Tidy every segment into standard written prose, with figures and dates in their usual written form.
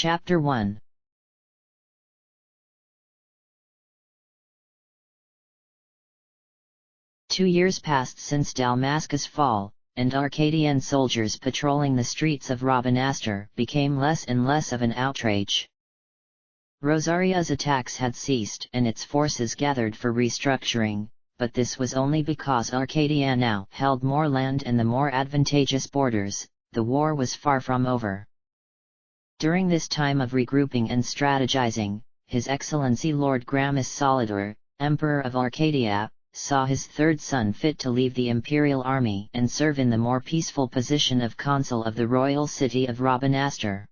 Chapter 1. Two years passed since Dalmasca's fall, and Arcadian soldiers patrolling the streets of Rabanastre became less and less of an outrage. Rosaria's attacks had ceased and its forces gathered for restructuring, but this was only because Arcadia now held more land and the more advantageous borders. The war was far from over. During this time of regrouping and strategizing, His Excellency Lord Gramus Solidor, Emperor of Arcadia, saw his third son fit to leave the imperial army and serve in the more peaceful position of consul of the royal city of Rabanastre.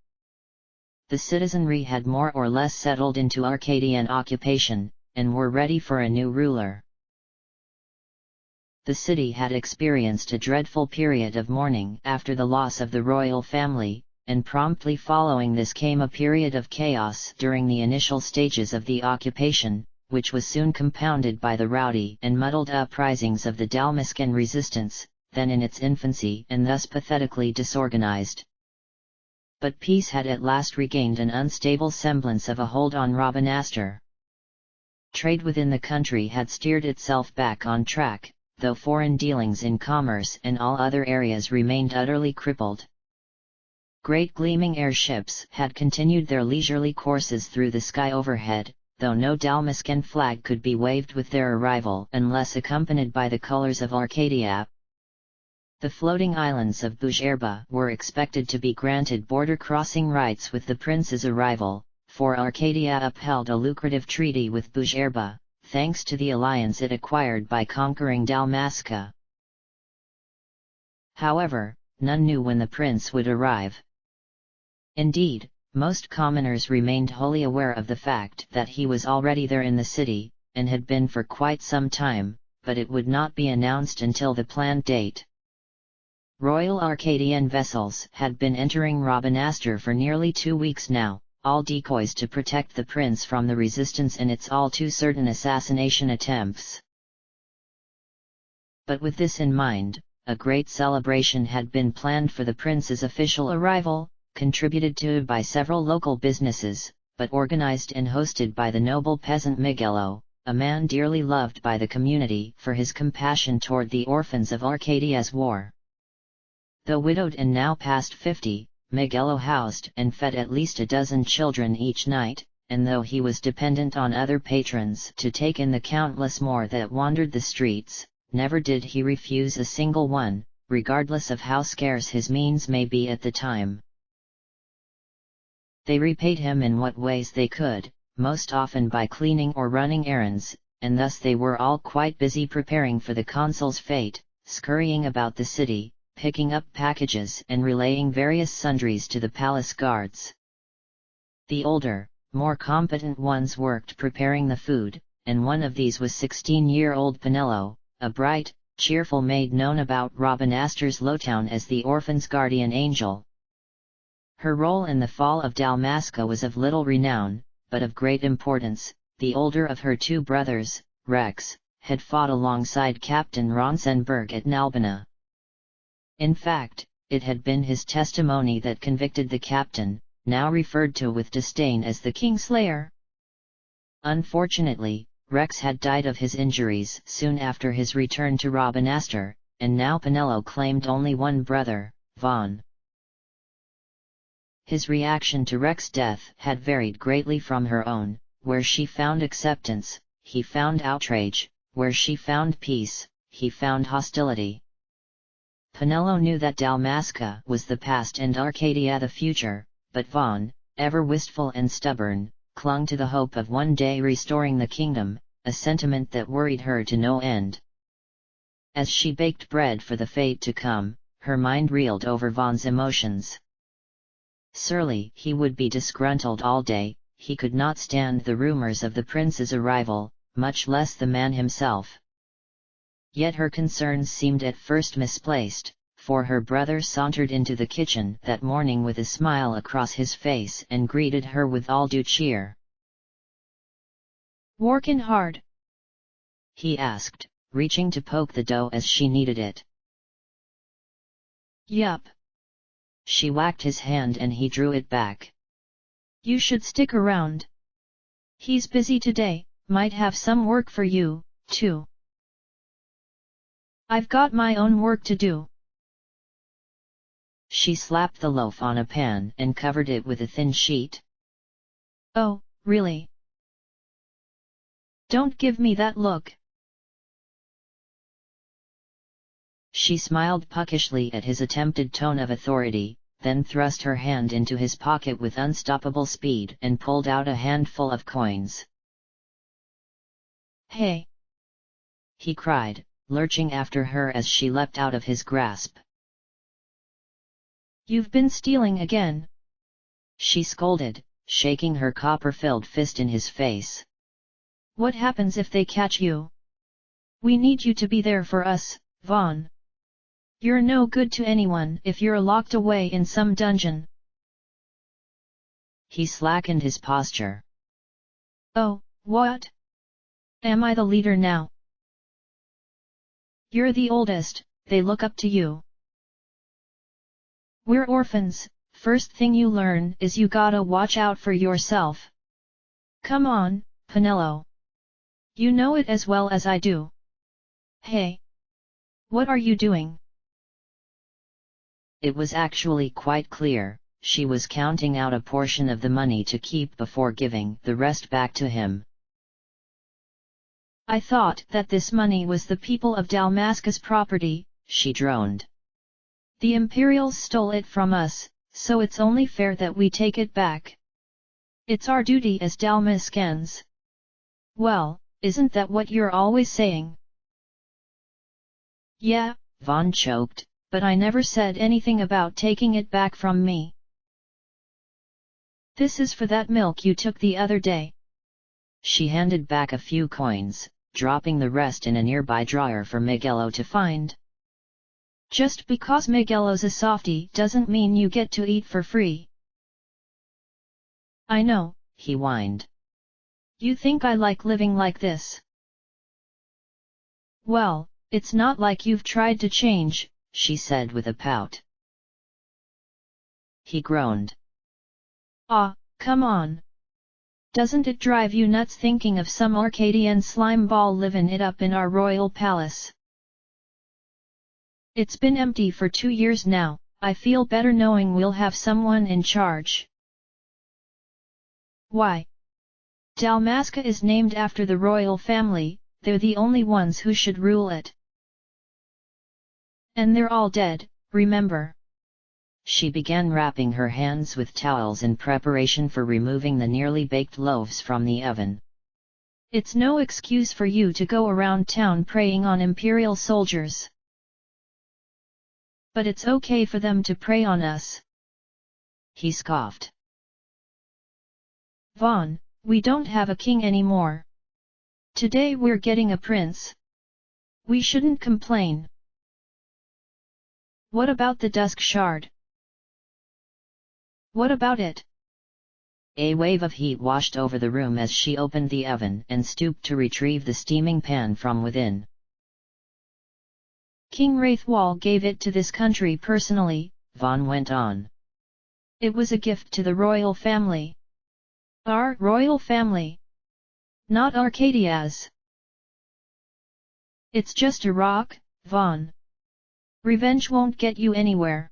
The citizenry had more or less settled into Arcadian occupation, and were ready for a new ruler. The city had experienced a dreadful period of mourning after the loss of the royal family, and promptly following this came a period of chaos during the initial stages of the occupation, which was soon compounded by the rowdy and muddled uprisings of the Dalmascan resistance, then in its infancy and thus pathetically disorganized. But peace had at last regained an unstable semblance of a hold on Rabanastre. Trade within the country had steered itself back on track, though foreign dealings in commerce and all other areas remained utterly crippled. Great gleaming airships had continued their leisurely courses through the sky overhead, though no Dalmascan flag could be waved with their arrival unless accompanied by the colors of Arcadia. The floating islands of Bougerba were expected to be granted border-crossing rights with the prince's arrival, for Arcadia upheld a lucrative treaty with Bougerba, thanks to the alliance it acquired by conquering Dalmasca. However, none knew when the prince would arrive. Indeed, most commoners remained wholly aware of the fact that he was already there in the city, and had been for quite some time, but it would not be announced until the planned date. Royal Arcadian vessels had been entering Rabanastre for nearly 2 weeks now, all decoys to protect the prince from the resistance and its all too certain assassination attempts. But with this in mind, a great celebration had been planned for the prince's official arrival, contributed to by several local businesses, but organized and hosted by the noble peasant Miguelo, a man dearly loved by the community for his compassion toward the orphans of Arcadia's war. Though widowed and now past 50, Miguelo housed and fed at least a dozen children each night, and though he was dependent on other patrons to take in the countless more that wandered the streets, never did he refuse a single one, regardless of how scarce his means may be at the time. They repaid him in what ways they could, most often by cleaning or running errands, and thus they were all quite busy preparing for the consul's fate, scurrying about the city, picking up packages and relaying various sundries to the palace guards. The older, more competent ones worked preparing the food, and one of these was 16-year-old Pinello, a bright, cheerful maid known about Rabanastre's lowtown as the orphan's guardian angel. Her role in the fall of Dalmasca was of little renown, but of great importance. The older of her 2 brothers, Rex, had fought alongside Captain Ronsenberg at Nalbina. In fact, it had been his testimony that convicted the captain, now referred to with disdain as the Kingslayer. Unfortunately, Rex had died of his injuries soon after his return to Rabanastre, and now Pinello claimed only one brother, Vaughan. His reaction to Rex's death had varied greatly from her own. Where she found acceptance, he found outrage; where she found peace, he found hostility. Pinello knew that Dalmasca was the past and Arcadia the future, but Vaughan, ever wistful and stubborn, clung to the hope of one day restoring the kingdom, a sentiment that worried her to no end. As she baked bread for the fate to come, her mind reeled over Vaughan's emotions. Surely he would be disgruntled all day. He could not stand the rumors of the prince's arrival, much less the man himself. Yet her concerns seemed at first misplaced, for her brother sauntered into the kitchen that morning with a smile across his face and greeted her with all due cheer. "Workin' hard?" he asked, reaching to poke the dough as she kneaded it. "Yup." She whacked his hand and he drew it back. You should stick around. He's busy today, might have some work for you, too. I've got my own work to do. She slapped the loaf on a pan and covered it with a thin sheet. Oh, really? Don't give me that look. She smiled puckishly at his attempted tone of authority, then thrust her hand into his pocket with unstoppable speed and pulled out a handful of coins. Hey! He cried, lurching after her as she leapt out of his grasp. You've been stealing again! She scolded, shaking her copper-filled fist in his face. What happens if they catch you? We need you to be there for us, Vaughn. You're no good to anyone if you're locked away in some dungeon. He slackened his posture. Oh, what? Am I the leader now? You're the oldest, they look up to you. We're orphans, first thing you learn is you gotta watch out for yourself. Come on, Penelo. You know it as well as I do. Hey! What are you doing? It was actually quite clear, she was counting out a portion of the money to keep before giving the rest back to him. I thought that this money was the people of Dalmasca's property, she droned. The Imperials stole it from us, so it's only fair that we take it back. It's our duty as Dalmascans. Well, isn't that what you're always saying? Yeah, Vaughn choked, but I never said anything about taking it back from me. This is for that milk you took the other day. She handed back a few coins, dropping the rest in a nearby drawer for Miguelo to find. Just because Miguelo's a softie doesn't mean you get to eat for free. I know, he whined. You think I like living like this? Well, it's not like you've tried to change, she said with a pout. He groaned. Ah, come on. Doesn't it drive you nuts thinking of some Arcadian slime ball livin' it up in our royal palace? It's been empty for 2 years now, I feel better knowing we'll have someone in charge. Why? Dalmasca is named after the royal family, they're the only ones who should rule it. And they're all dead, remember? She began wrapping her hands with towels in preparation for removing the nearly baked loaves from the oven. It's no excuse for you to go around town preying on Imperial soldiers. But it's okay for them to prey on us. He scoffed. Vaughn, we don't have a king anymore. Today we're getting a prince. We shouldn't complain. What about the Dusk Shard? What about it? A wave of heat washed over the room as she opened the oven and stooped to retrieve the steaming pan from within. King Wraithwall gave it to this country personally, Vaughn went on. It was a gift to the royal family. Our royal family. Not Arcadia's. It's just a rock, Vaughn. Revenge won't get you anywhere.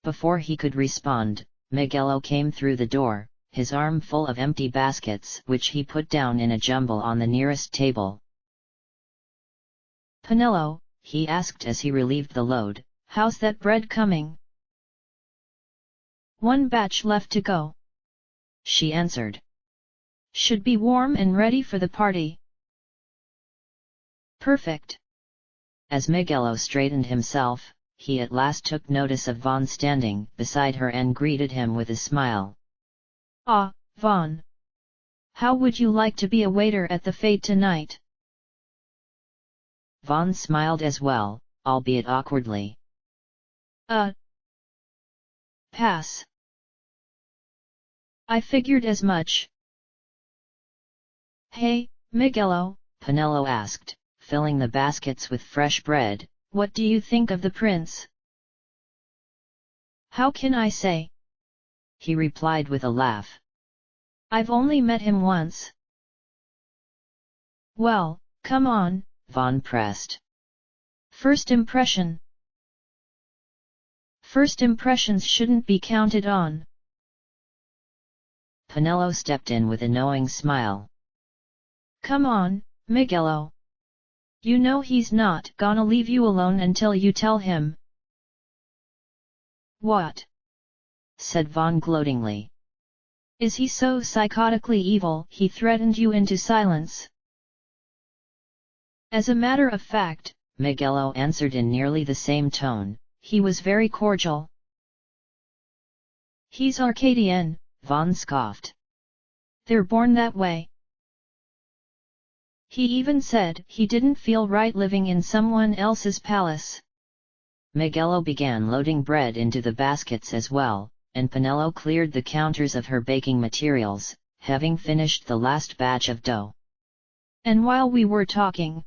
Before he could respond, Miguelo came through the door, his arm full of empty baskets which he put down in a jumble on the nearest table. Penelo, he asked as he relieved the load, how's that bread coming? 1 batch left to go. She answered. Should be warm and ready for the party. Perfect. As Miguelo straightened himself, he at last took notice of Vaughn standing beside her and greeted him with a smile. Ah, Vaughn. How would you like to be a waiter at the fete tonight? Vaughn smiled as well, albeit awkwardly. Pass. I figured as much. Hey, Miguelo, Penelo asked, filling the baskets with fresh bread. What do you think of the prince? How can I say? he replied with a laugh. I've only met him once. Well, come on, Vaughn pressed. First impression. First impressions shouldn't be counted on. Penelo stepped in with a knowing smile. Come on, Miguelo. You know he's not gonna leave you alone until you tell him. What? Said Vaughn gloatingly. Is he so psychotically evil he threatened you into silence? As a matter of fact, Miguelo answered in nearly the same tone, he was very cordial. He's Arcadian, Vaughn scoffed. They're born that way. He even said he didn't feel right living in someone else's palace. Miguelo began loading bread into the baskets as well, and Penelo cleared the counters of her baking materials, having finished the last batch of dough. And while we were talking,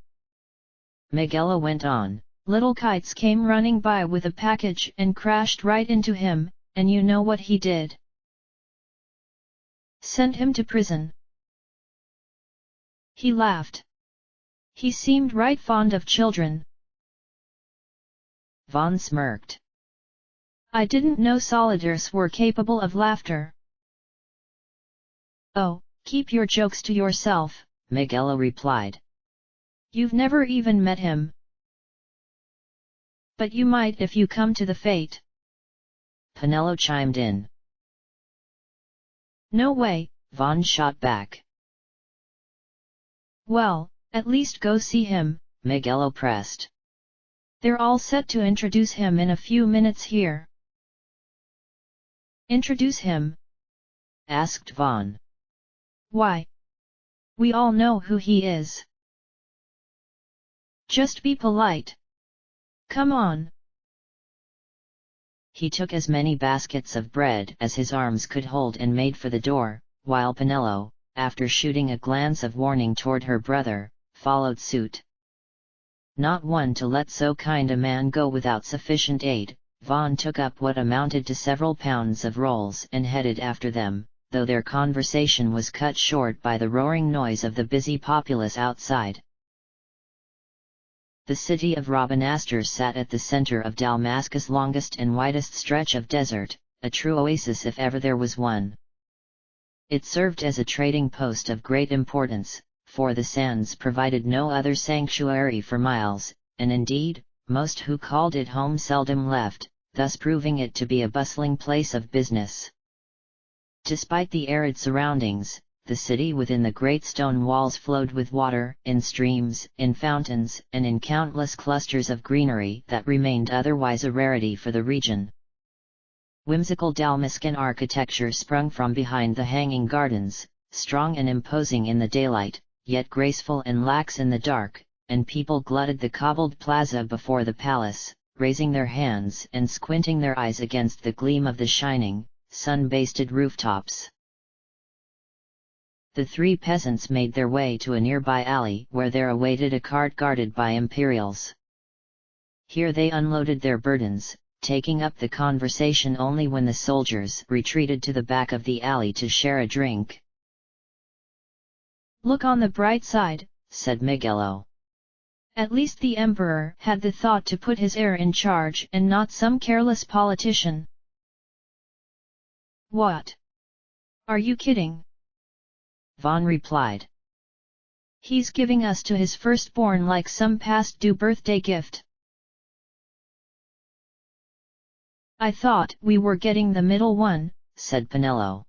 Miguelo went on, little Kites came running by with a package and crashed right into him, and you know what he did? Sent him to prison. He laughed. He seemed right fond of children. Vaughn smirked. I didn't know soldiers were capable of laughter. Oh, keep your jokes to yourself, Miguelo replied. You've never even met him. But you might if you come to the fete. Penelo chimed in. No way, Vaughn shot back. Well, at least go see him, Miguelo pressed. They're all set to introduce him in a few minutes here. Introduce him? Asked Vaughn. Why? We all know who he is. Just be polite. Come on. He took as many baskets of bread as his arms could hold and made for the door, while Penelo, after shooting a glance of warning toward her brother, followed suit. Not one to let so kind a man go without sufficient aid, Vaughn took up what amounted to several pounds of rolls and headed after them, though their conversation was cut short by the roaring noise of the busy populace outside. The city of Rabanastre sat at the center of Dalmascus' longest and widest stretch of desert, a true oasis if ever there was one. It served as a trading post of great importance, for the sands provided no other sanctuary for miles, and indeed, most who called it home seldom left, thus proving it to be a bustling place of business. Despite the arid surroundings, the city within the great stone walls flowed with water, in streams, in fountains, and in countless clusters of greenery that remained otherwise a rarity for the region. Whimsical Dalmascan architecture sprung from behind the hanging gardens, strong and imposing in the daylight, yet graceful and lax in the dark, and people glutted the cobbled plaza before the palace, raising their hands and squinting their eyes against the gleam of the shining, sun-basted rooftops. The three peasants made their way to a nearby alley where there awaited a cart guarded by Imperials. Here they unloaded their burdens, taking up the conversation only when the soldiers retreated to the back of the alley to share a drink. Look on the bright side, said Miguelo. At least the Emperor had the thought to put his heir in charge and not some careless politician. What? Are you kidding? Vaughn replied. He's giving us to his firstborn like some past-due birthday gift. I thought we were getting the middle one, said Penelo.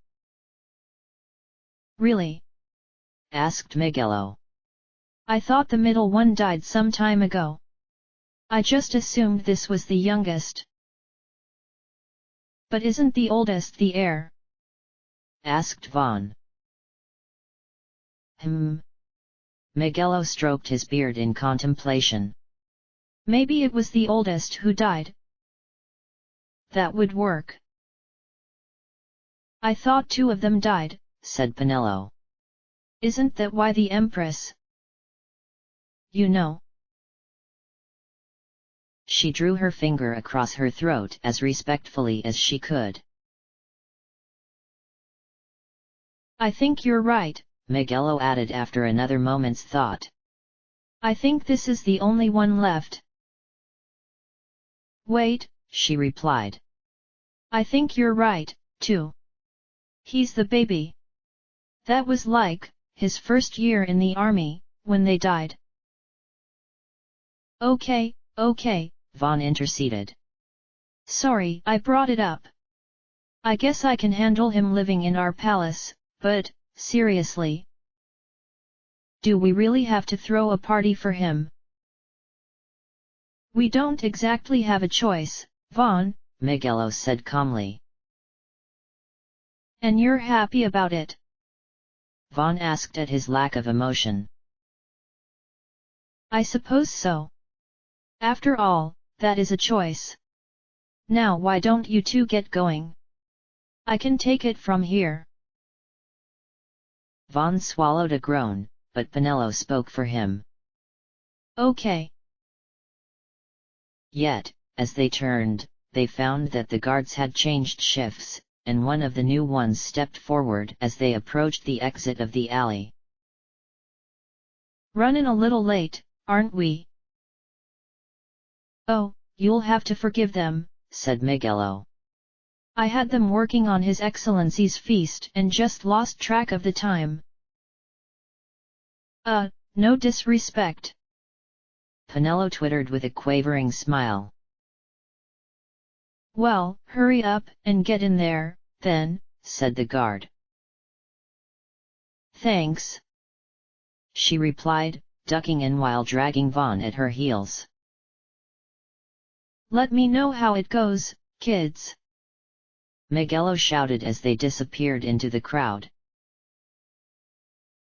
Really? Asked Miguelo. I thought the middle one died some time ago. I just assumed this was the youngest. But isn't the oldest the heir? Asked Vaughn. Miguelo stroked his beard in contemplation. Maybe it was the oldest who died. That would work. I thought two of them died, said Penelo. Isn't that why the Empress? You know. She drew her finger across her throat as respectfully as she could. I think you're right, Miguelo added after another moment's thought. I think this is the only one left. Wait, she replied. I think you're right, too. He's the baby. That was like his first year in the army, when they died. Okay, Vaughn interceded. Sorry I brought it up. I guess I can handle him living in our palace, but, seriously. Do we really have to throw a party for him? We don't exactly have a choice, Vaughn, Miguelo said calmly. And you're happy about it? Vaughn asked at his lack of emotion. I suppose so. After all, that is a choice. Now why don't you two get going? I can take it from here. Vaughn swallowed a groan, but Penelo spoke for him. Okay. Yet, as they turned, they found that the guards had changed shifts, and one of the new ones stepped forward as they approached the exit of the alley. Running a little late, aren't we? Oh, you'll have to forgive them, said Miguelo. I had them working on His Excellency's feast and just lost track of the time. No disrespect. Penelo twittered with a quavering smile. Well, hurry up and get in there, then, said the guard. Thanks, she replied, ducking in while dragging Vaughn at her heels. Let me know how it goes, kids. Miguelo shouted as they disappeared into the crowd.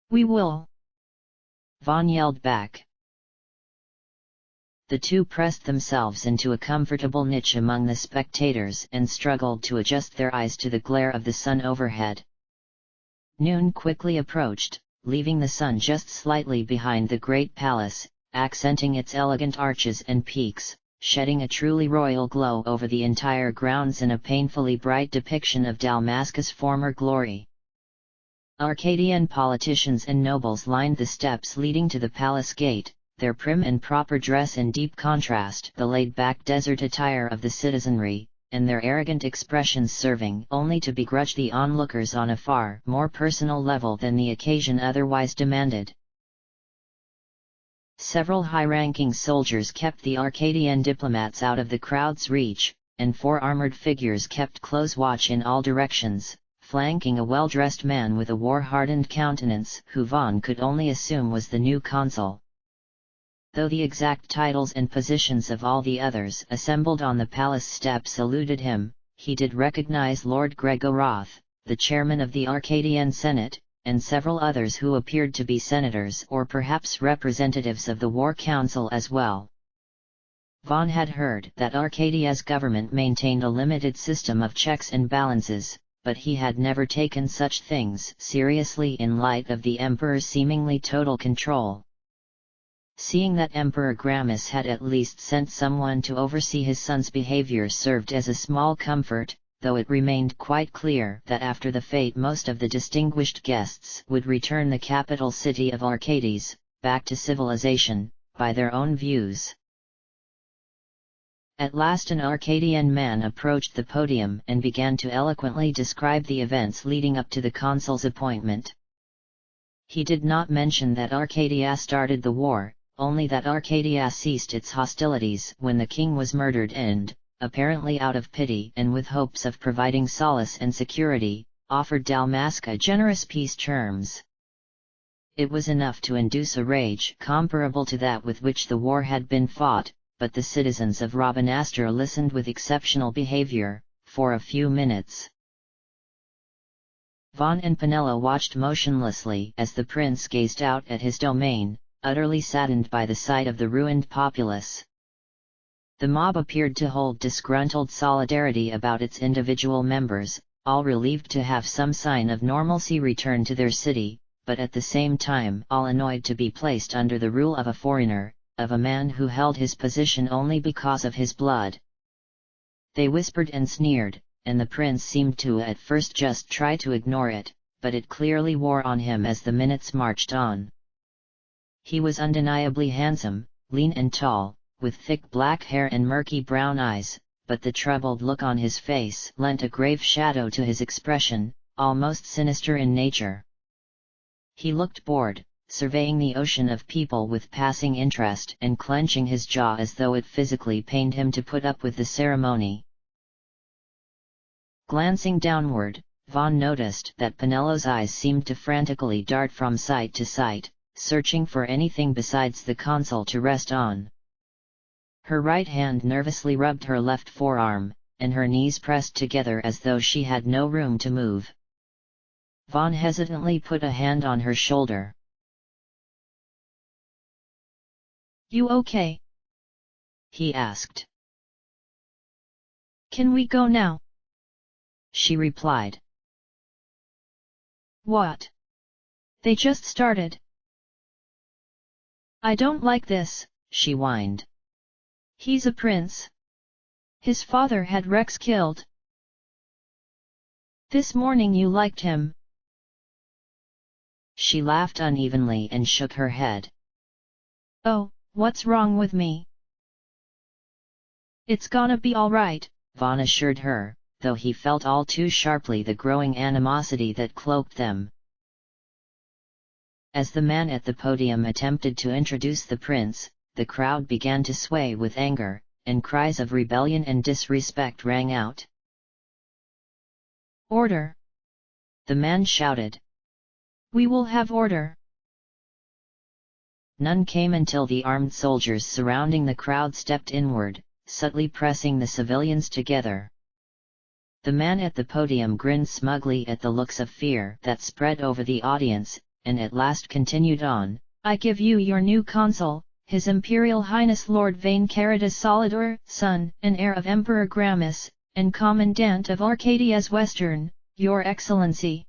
We will. Vaughn yelled back. The two pressed themselves into a comfortable niche among the spectators and struggled to adjust their eyes to the glare of the sun overhead. Noon quickly approached, leaving the sun just slightly behind the great palace, accenting its elegant arches and peaks, shedding a truly royal glow over the entire grounds in a painfully bright depiction of Dalmasca's former glory. Arcadian politicians and nobles lined the steps leading to the palace gate, their prim and proper dress in deep contrast to the laid-back desert attire of the citizenry, and their arrogant expressions serving only to begrudge the onlookers on a far more personal level than the occasion otherwise demanded. Several high-ranking soldiers kept the Arcadian diplomats out of the crowd's reach, and 4 armored figures kept close watch in all directions, flanking a well-dressed man with a war-hardened countenance who Vaughn could only assume was the new consul. Though the exact titles and positions of all the others assembled on the palace steps eluded him, he did recognize Lord Gregoroth, the chairman of the Arcadian Senate, and several others who appeared to be senators or perhaps representatives of the War Council as well. Vaughn had heard that Arcadia's government maintained a limited system of checks and balances, but he had never taken such things seriously in light of the emperor's seemingly total control. Seeing that Emperor Gramus had at least sent someone to oversee his son's behavior served as a small comfort, though it remained quite clear that after the fete most of the distinguished guests would return the capital city of Arcades, back to civilization, by their own views. At last an Arcadian man approached the podium and began to eloquently describe the events leading up to the consul's appointment. He did not mention that Arcadia started the war, only that Arcadia ceased its hostilities when the king was murdered and, apparently out of pity and with hopes of providing solace and security, offered Dalmasca generous peace terms. It was enough to induce a rage comparable to that with which the war had been fought, but the citizens of Rabanastre listened with exceptional behavior, for a few minutes. Vaughn and Penelo watched motionlessly as the prince gazed out at his domain, utterly saddened by the sight of the ruined populace. The mob appeared to hold disgruntled solidarity about its individual members, all relieved to have some sign of normalcy return to their city, but at the same time all annoyed to be placed under the rule of a foreigner, of a man who held his position only because of his blood. They whispered and sneered, and the prince seemed to at first just try to ignore it, but it clearly wore on him as the minutes marched on. He was undeniably handsome, lean and tall, with thick black hair and murky brown eyes, but the troubled look on his face lent a grave shadow to his expression, almost sinister in nature. He looked bored, surveying the ocean of people with passing interest and clenching his jaw as though it physically pained him to put up with the ceremony. Glancing downward, Vaughn noticed that Penello's eyes seemed to frantically dart from side to side, searching for anything besides the console to rest on. Her right hand nervously rubbed her left forearm, and her knees pressed together as though she had no room to move. Vaughn hesitantly put a hand on her shoulder. "You okay?" he asked. "Can we go now?" she replied. "What? They just started." "I don't like this," she whined. "He's a prince. His father had Rex killed. This morning you liked him." She laughed unevenly and shook her head. "Oh, what's wrong with me?" "It's gonna be all right," Vaughn assured her, though he felt all too sharply the growing animosity that cloaked them. As the man at the podium attempted to introduce the prince, the crowd began to sway with anger, and cries of rebellion and disrespect rang out. "Order!" the man shouted. "We will have order!" None came until the armed soldiers surrounding the crowd stepped inward, subtly pressing the civilians together. The man at the podium grinned smugly at the looks of fear that spread over the audience, and at last continued on, "I give you your new consul, His Imperial Highness Lord Vayne Caridas Solidor, son and heir of Emperor Gramus, and Commandant of Arcadia's Western, Your Excellency."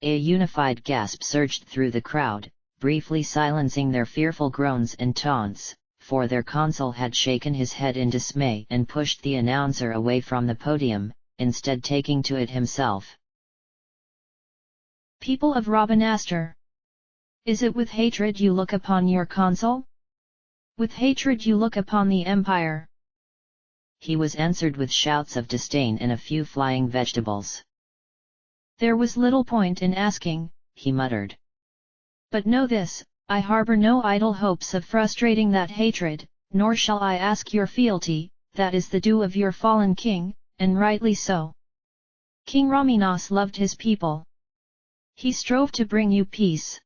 A unified gasp surged through the crowd, briefly silencing their fearful groans and taunts, for their consul had shaken his head in dismay and pushed the announcer away from the podium, instead taking to it himself. "People of Rabanastre! Is it with hatred you look upon your consul? With hatred you look upon the Empire?" He was answered with shouts of disdain and a few flying vegetables. "There was little point in asking," he muttered. "But know this, I harbor no idle hopes of frustrating that hatred, nor shall I ask your fealty, that is the due of your fallen king, and rightly so. King Raminas loved his people. He strove to bring you peace.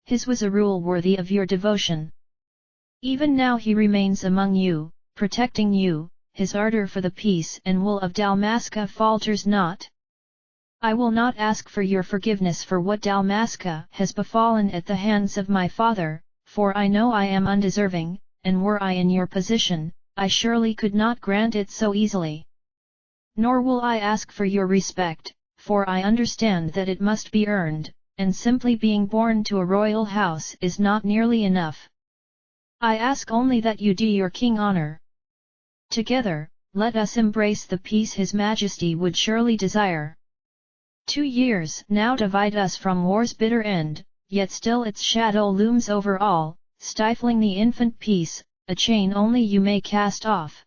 His was a rule worthy of your devotion. Even now he remains among you, protecting you, his ardor for the peace and wool of Dalmasca falters not. I will not ask for your forgiveness for what Dalmasca has befallen at the hands of my father, for I know I am undeserving, and were I in your position, I surely could not grant it so easily. Nor will I ask for your respect, for I understand that it must be earned, and simply being born to a royal house is not nearly enough. I ask only that you do your king honor. Together, let us embrace the peace His Majesty would surely desire. 2 years now divide us from war's bitter end, yet still its shadow looms over all, stifling the infant peace, a chain only you may cast off.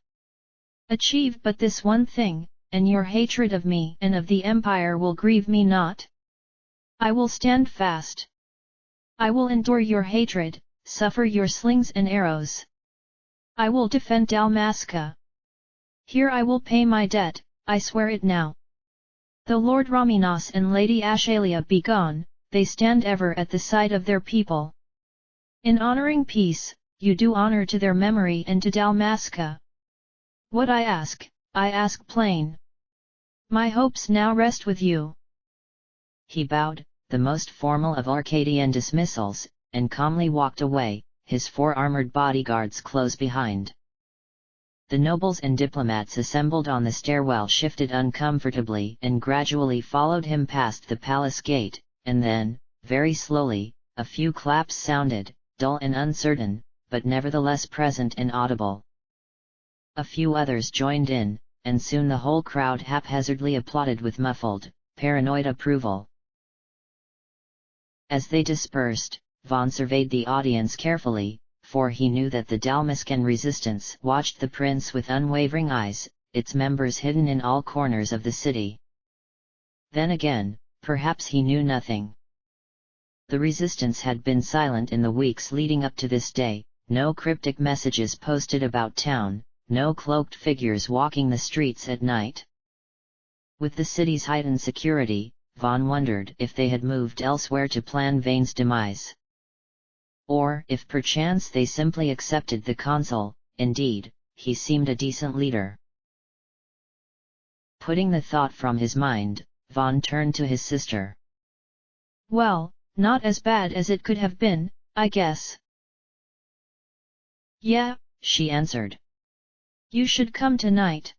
Achieve but this one thing, and your hatred of me and of the Empire will grieve me not. I will stand fast. I will endure your hatred, suffer your slings and arrows. I will defend Dalmasca. Here I will pay my debt, I swear it now. Though Lord Raminas and Lady Ashalia be gone, they stand ever at the side of their people. In honoring peace, you do honor to their memory and to Dalmasca. What I ask plain. My hopes now rest with you." He bowed, the most formal of Arcadian dismissals, and calmly walked away, his 4 armored bodyguards close behind. The nobles and diplomats assembled on the stairwell shifted uncomfortably and gradually followed him past the palace gate, and then, very slowly, a few claps sounded, dull and uncertain, but nevertheless present and audible. A few others joined in, and soon the whole crowd haphazardly applauded with muffled, paranoid approval. As they dispersed, Vaughn surveyed the audience carefully, for he knew that the Dalmascan resistance watched the prince with unwavering eyes, its members hidden in all corners of the city. Then again, perhaps he knew nothing. The resistance had been silent in the weeks leading up to this day, no cryptic messages posted about town, no cloaked figures walking the streets at night. With the city's heightened security, Vaughn wondered if they had moved elsewhere to plan Vane's demise. Or if perchance they simply accepted the consul. Indeed, he seemed a decent leader. Putting the thought from his mind, Vaughn turned to his sister. Well, not as bad as it could have been, I guess. Yeah, she answered. You should come tonight.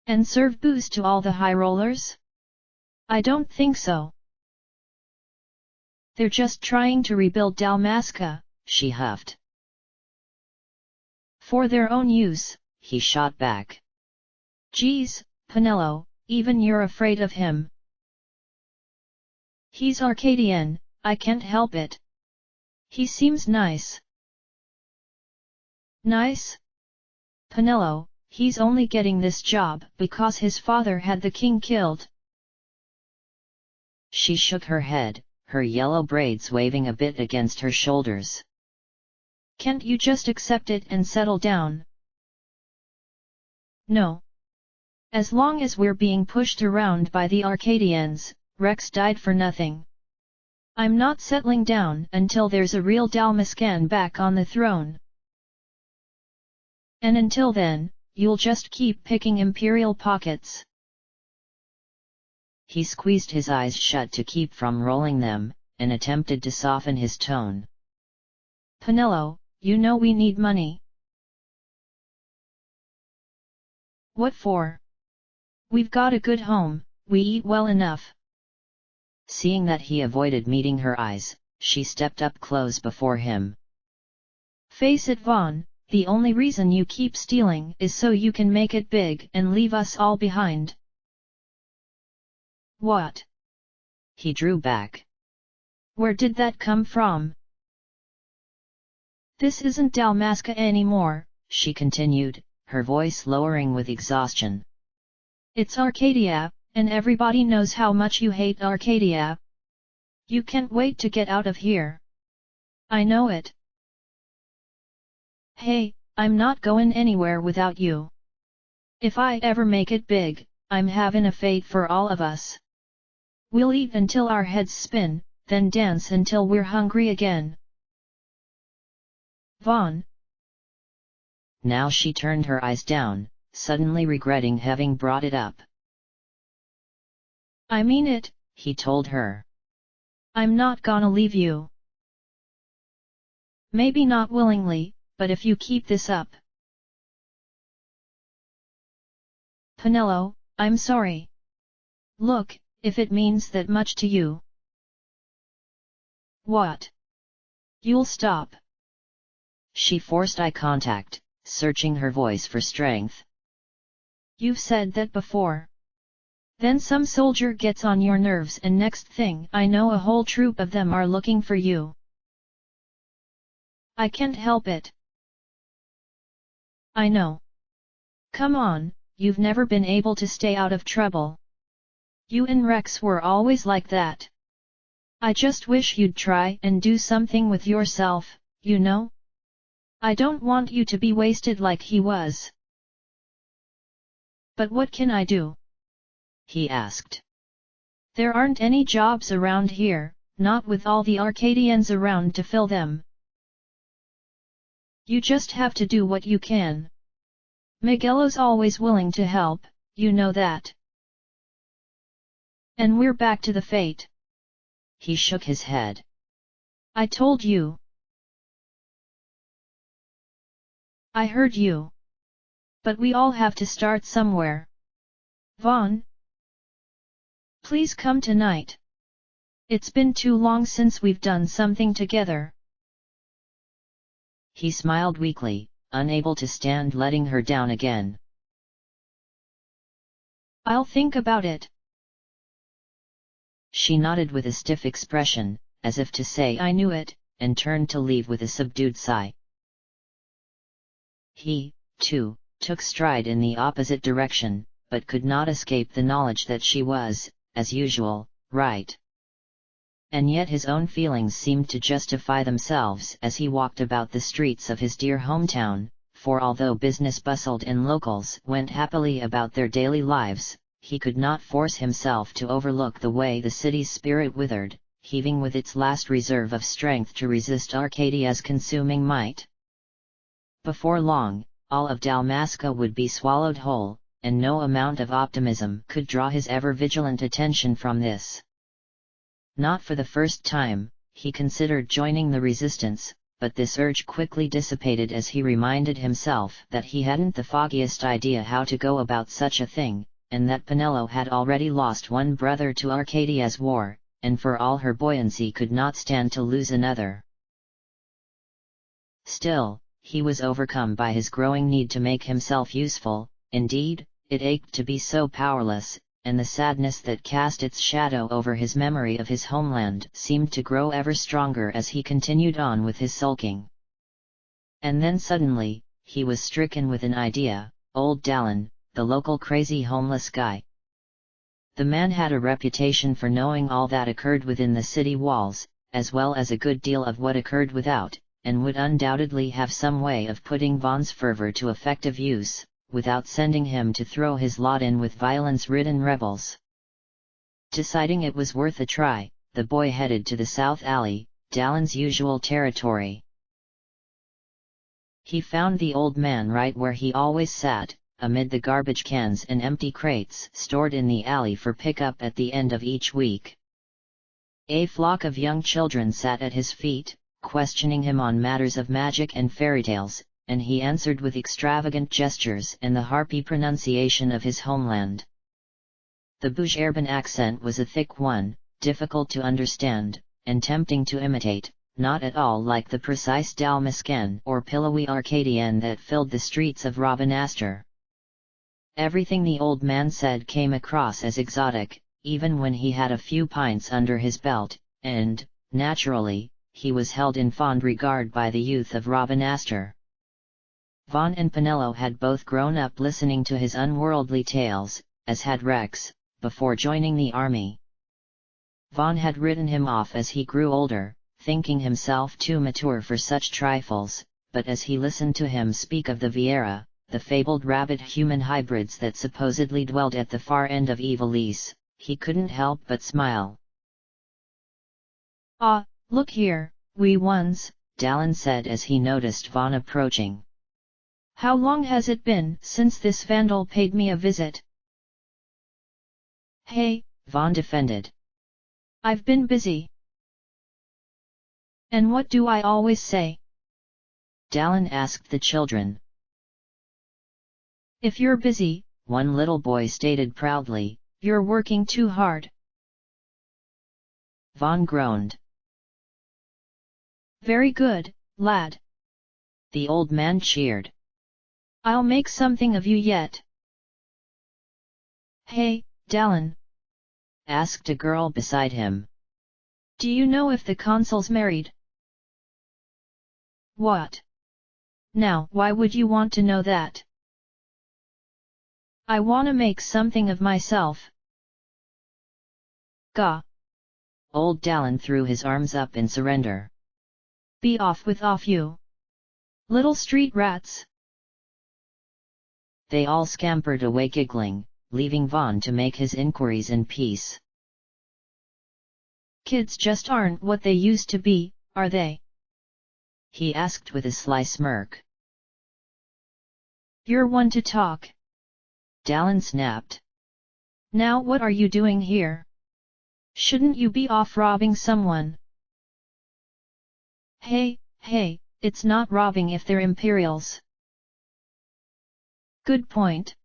And serve booze to all the high rollers? I don't think so. They're just trying to rebuild Dalmasca, she huffed. For their own use, he shot back. Geez, Penelo, even you're afraid of him. He's Arcadian, I can't help it. He seems nice. Nice? Penelo, he's only getting this job because his father had the king killed. She shook her head, her yellow braids waving a bit against her shoulders. Can't you just accept it and settle down? No. As long as we're being pushed around by the Arcadians, Rex died for nothing. I'm not settling down until there's a real Dalmascan back on the throne. And until then, you'll just keep picking imperial pockets. He squeezed his eyes shut to keep from rolling them, and attempted to soften his tone. Penelo, you know we need money. What for? We've got a good home, we eat well enough. Seeing that he avoided meeting her eyes, she stepped up close before him. Face it, Vaughn, the only reason you keep stealing is so you can make it big and leave us all behind. What? He drew back. Where did that come from? This isn't Dalmasca anymore, she continued, her voice lowering with exhaustion. It's Arcadia, and everybody knows how much you hate Arcadia. You can't wait to get out of here. I know it. Hey, I'm not going anywhere without you. If I ever make it big, I'm having a fate for all of us. We'll eat until our heads spin, then dance until we're hungry again. Vaughn. Now she turned her eyes down, suddenly regretting having brought it up. I mean it, he told her. I'm not gonna leave you. Maybe not willingly, but if you keep this up. Penelo, I'm sorry. Look, if it means that much to you. What? You'll stop. She forced eye contact, searching her voice for strength. You've said that before. Then some soldier gets on your nerves and next thing I know a whole troop of them are looking for you. I can't help it. I know. Come on, you've never been able to stay out of trouble. You and Rex were always like that. I just wish you'd try and do something with yourself, you know? I don't want you to be wasted like he was. But what can I do? He asked. There aren't any jobs around here, not with all the Arcadians around to fill them. You just have to do what you can. Miguelo's always willing to help, you know that. And we're back to the fate. He shook his head. I told you. I heard you. But we all have to start somewhere. Vaughn? Please come tonight. It's been too long since we've done something together. He smiled weakly, unable to stand letting her down again. I'll think about it. She nodded with a stiff expression, as if to say I knew it, and turned to leave with a subdued sigh. He, too, took stride in the opposite direction, but could not escape the knowledge that she was, as usual, right. And yet his own feelings seemed to justify themselves as he walked about the streets of his dear hometown, for although business bustled and locals went happily about their daily lives, he could not force himself to overlook the way the city's spirit withered, heaving with its last reserve of strength to resist Arcadia's consuming might. Before long, all of Dalmasca would be swallowed whole, and no amount of optimism could draw his ever-vigilant attention from this. Not for the first time, he considered joining the resistance, but this urge quickly dissipated as he reminded himself that he hadn't the foggiest idea how to go about such a thing, and that Penelo had already lost one brother to Arcadia's war, and for all her buoyancy could not stand to lose another. Still, he was overcome by his growing need to make himself useful. Indeed, it ached to be so powerless, and the sadness that cast its shadow over his memory of his homeland seemed to grow ever stronger as he continued on with his sulking. And then suddenly, he was stricken with an idea: old Dallin, the local crazy homeless guy. The man had a reputation for knowing all that occurred within the city walls, as well as a good deal of what occurred without, and would undoubtedly have some way of putting Vaughn's fervor to effective use, without sending him to throw his lot in with violence-ridden rebels. Deciding it was worth a try, the boy headed to the South Alley, Dallin's usual territory. He found the old man right where he always sat, amid the garbage cans and empty crates stored in the alley for pickup at the end of each week. A flock of young children sat at his feet, questioning him on matters of magic and fairy tales, and he answered with extravagant gestures and the harpy pronunciation of his homeland. The Bujerban accent was a thick one, difficult to understand, and tempting to imitate, not at all like the precise Dalmascan or pillowy Arcadian that filled the streets of Rabanastre. Everything the old man said came across as exotic, even when he had a few pints under his belt, and, naturally, he was held in fond regard by the youth of Rabanastre. Vaughn and Penelo had both grown up listening to his unworldly tales, as had Rex, before joining the army. Vaughn had written him off as he grew older, thinking himself too mature for such trifles, but as he listened to him speak of the Viera, the fabled rabbit-human hybrids that supposedly dwelled at the far end of Ivalice, he couldn't help but smile. "Ah, look here, wee ones," Dallin said as he noticed Vaughn approaching. "How long has it been since this vandal paid me a visit?" "Hey," Vaughn defended. "I've been busy." "And what do I always say?" Dallin asked the children. "If you're busy," one little boy stated proudly, "you're working too hard." Vaughn groaned. "Very good, lad," the old man cheered. "I'll make something of you yet." "Hey, Dallin," asked a girl beside him. "Do you know if the consul's married?" "What? Now, why would you want to know that?" "I wanna make something of myself." "Gah!" Old Dallin threw his arms up in surrender. "Be off with off you! Little street rats!" They all scampered away giggling, leaving Vaughn to make his inquiries in peace. "Kids just aren't what they used to be, are they?" he asked with a sly smirk. "You're one to talk!" Dallin snapped. "Now what are you doing here? Shouldn't you be off robbing someone?" "Hey, it's not robbing if they're Imperials." "Good point.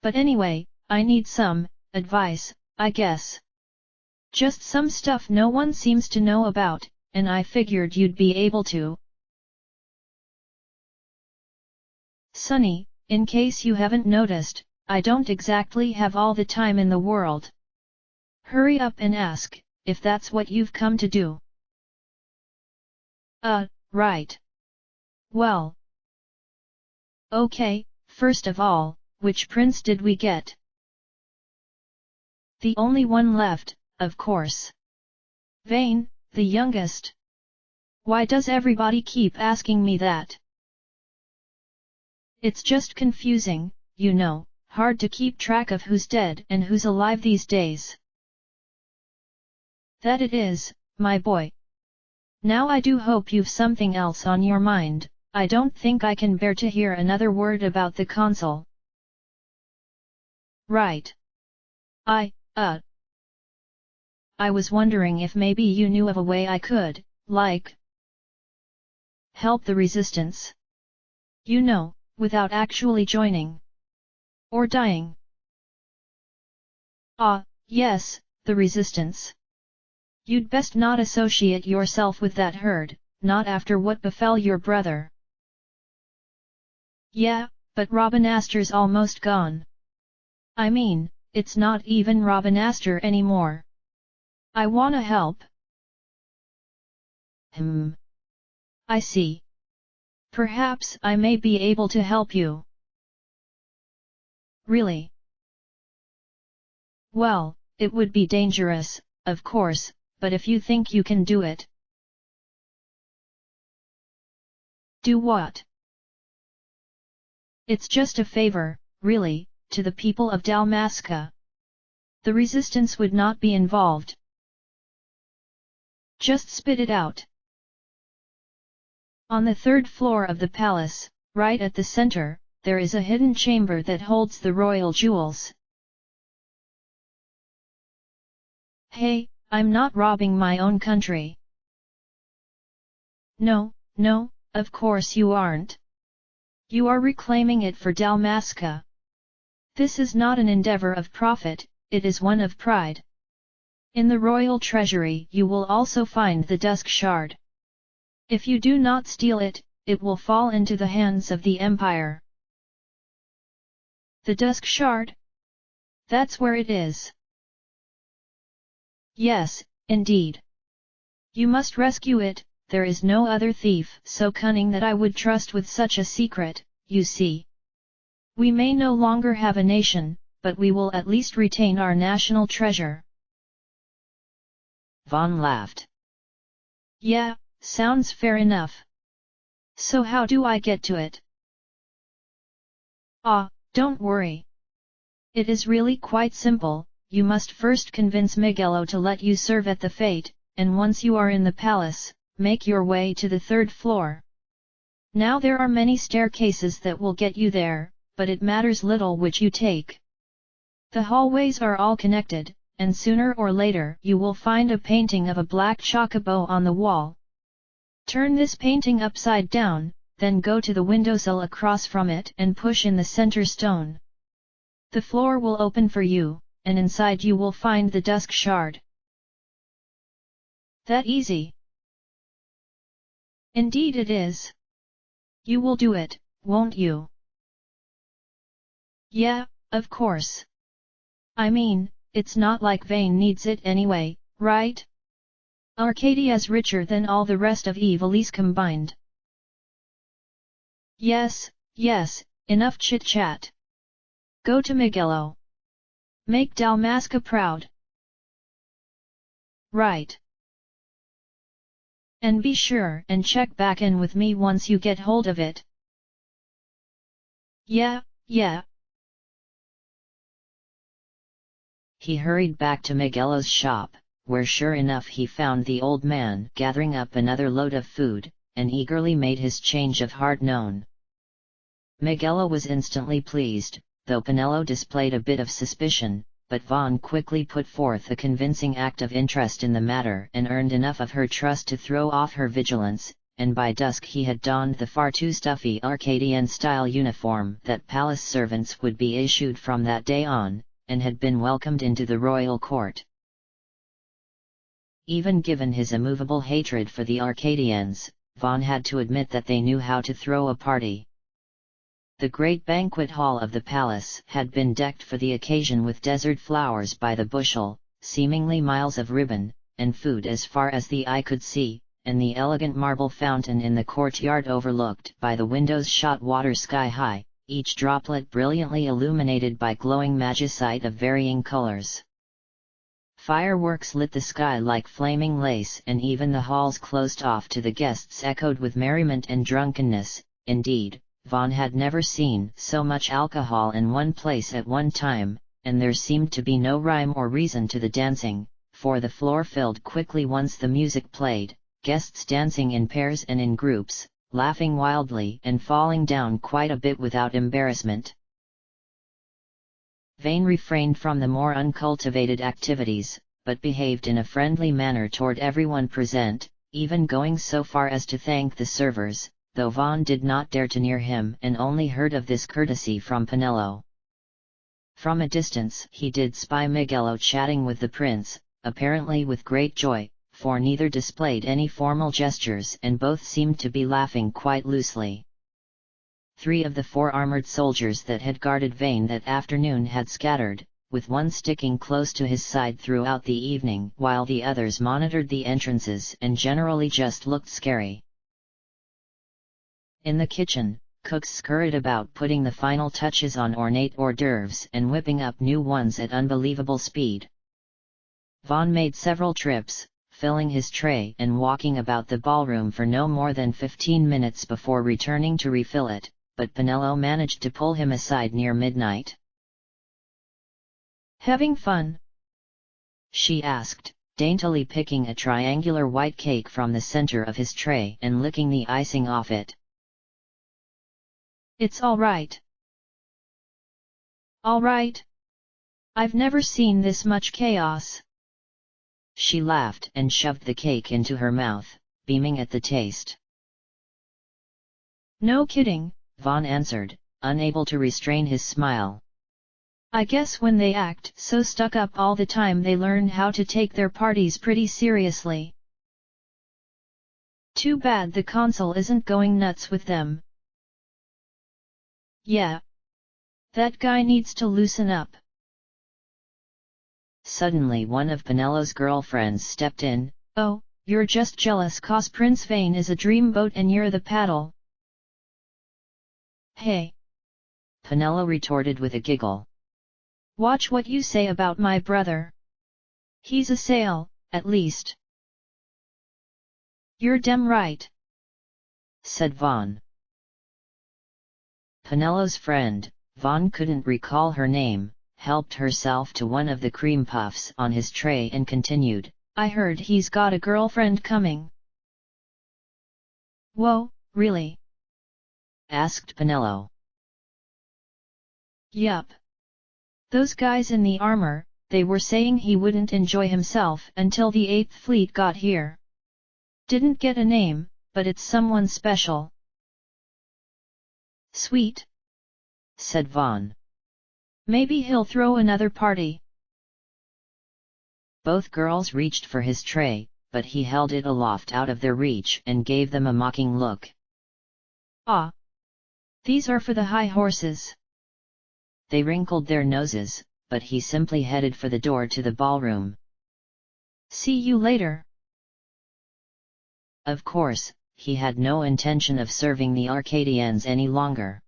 But anyway, I need some advice, I guess. Just some stuff no one seems to know about, and I figured you'd be able to." "Sonny, in case you haven't noticed, I don't exactly have all the time in the world." Hurry up and ask, if that's what you've come to do. Right. Well. Okay, first of all, which prince did we get? The only one left, of course. Vane, the youngest. Why does everybody keep asking me that? It's just confusing, you know, hard to keep track of who's dead and who's alive these days. That it is, my boy. Now I do hope you've something else on your mind. I don't think I can bear to hear another word about the consul. Right. I was wondering if maybe you knew of a way I could, like, help the resistance. You know, without actually joining. Or dying. Yes, the resistance. You'd best not associate yourself with that herd, not after what befell your brother. Yeah, but Robinaster's almost gone. I mean, it's not even Robinaster anymore. I wanna help. I see. Perhaps I may be able to help you. Really? Well, it would be dangerous, of course, but if you think you can do it. Do what? It's just a favor, really, to the people of Dalmasca. The resistance would not be involved. Just spit it out. On the third floor of the palace, right at the center, there is a hidden chamber that holds the royal jewels. Hey, I'm not robbing my own country. No, of course you aren't. You are reclaiming it for Dalmasca. This is not an endeavor of profit, it is one of pride. In the royal treasury you will also find the Dusk Shard. If you do not steal it, it will fall into the hands of the Empire. The Dusk Shard? That's where it is. Yes, indeed. You must rescue it, there is no other thief so cunning that I would trust with such a secret, you see. We may no longer have a nation, but we will at least retain our national treasure. Vaughn laughed. Yeah, sounds fair enough. So how do I get to it? Don't worry. It is really quite simple, you must first convince Miguelo to let you serve at the fete, and once you are in the palace, make your way to the third floor. Now there are many staircases that will get you there, but it matters little which you take. The hallways are all connected, and sooner or later you will find a painting of a black chocobo on the wall. Turn this painting upside down, then go to the windowsill across from it and push in the center stone. The floor will open for you, and inside you will find the Dusk Shard. That easy? Indeed it is. You will do it, won't you? Yeah, of course. I mean, it's not like Vane needs it anyway, right? Arcadia's richer than all the rest of Ivalice combined. Yes, enough chit-chat. Go to Miguelo. Make Dalmasca proud. Right. And be sure and check back in with me once you get hold of it. Yeah. He hurried back to Miguelo's shop, where sure enough he found the old man gathering up another load of food, and eagerly made his change of heart known. Miguelo was instantly pleased, though Penelo displayed a bit of suspicion, but Vaughn quickly put forth a convincing act of interest in the matter and earned enough of her trust to throw off her vigilance, and by dusk he had donned the far too stuffy Arcadian-style uniform that palace servants would be issued from that day on, and had been welcomed into the royal court. Even given his immovable hatred for the Arcadians, Vaughn had to admit that they knew how to throw a party. The great banquet hall of the palace had been decked for the occasion with desert flowers by the bushel, seemingly miles of ribbon, and food as far as the eye could see, and the elegant marble fountain in the courtyard overlooked by the windows shot water sky high, each droplet brilliantly illuminated by glowing magicite of varying colors. Fireworks lit the sky like flaming lace, and even the halls closed off to the guests echoed with merriment and drunkenness. Indeed, Vaughn had never seen so much alcohol in one place at one time, and there seemed to be no rhyme or reason to the dancing, for the floor filled quickly once the music played, guests dancing in pairs and in groups, laughing wildly and falling down quite a bit without embarrassment. Vane refrained from the more uncultivated activities, but behaved in a friendly manner toward everyone present, even going so far as to thank the servers, though Vaughn did not dare to near him and only heard of this courtesy from Penelo. From a distance he did spy Miguelo chatting with the prince, apparently with great joy, for neither displayed any formal gestures and both seemed to be laughing quite loosely. 3 of the 4 armored soldiers that had guarded Vane that afternoon had scattered, with one sticking close to his side throughout the evening, while the others monitored the entrances and generally just looked scary. In the kitchen, cooks scurried about putting the final touches on ornate hors d'oeuvres and whipping up new ones at unbelievable speed. Vaughn made several trips, filling his tray and walking about the ballroom for no more than 15 minutes before returning to refill it, but Penelo managed to pull him aside near midnight. "Having fun?" she asked, daintily picking a triangular white cake from the center of his tray and licking the icing off it. "It's all right." "All right? I've never seen this much chaos." She laughed and shoved the cake into her mouth, beaming at the taste. "No kidding," Vaughn answered, unable to restrain his smile. "I guess when they act so stuck up all the time they learn how to take their parties pretty seriously. Too bad the consul isn't going nuts with them." "Yeah. That guy needs to loosen up." Suddenly one of Penelo's girlfriends stepped in. "Oh, you're just jealous 'cause Prince Vane is a dreamboat and you're the paddle." "Hey!" Penelo retorted with a giggle. "Watch what you say about my brother. He's a sail, at least." "You're damn right," said Vaughn. Penelo's friend, Vaughn couldn't recall her name, helped herself to one of the cream puffs on his tray and continued, "I heard he's got a girlfriend coming." "Whoa, really?" asked Penelo. "Yup. Those guys in the armor, they were saying he wouldn't enjoy himself until the 8th Fleet got here. Didn't get a name, but it's someone special." "Sweet," said Vaughn. "Maybe he'll throw another party." Both girls reached for his tray, but he held it aloft out of their reach and gave them a mocking look. "Ah! These are for the high horses." They wrinkled their noses, but he simply headed for the door to the ballroom. "See you later." Of course, he had no intention of serving the Arcadians any longer.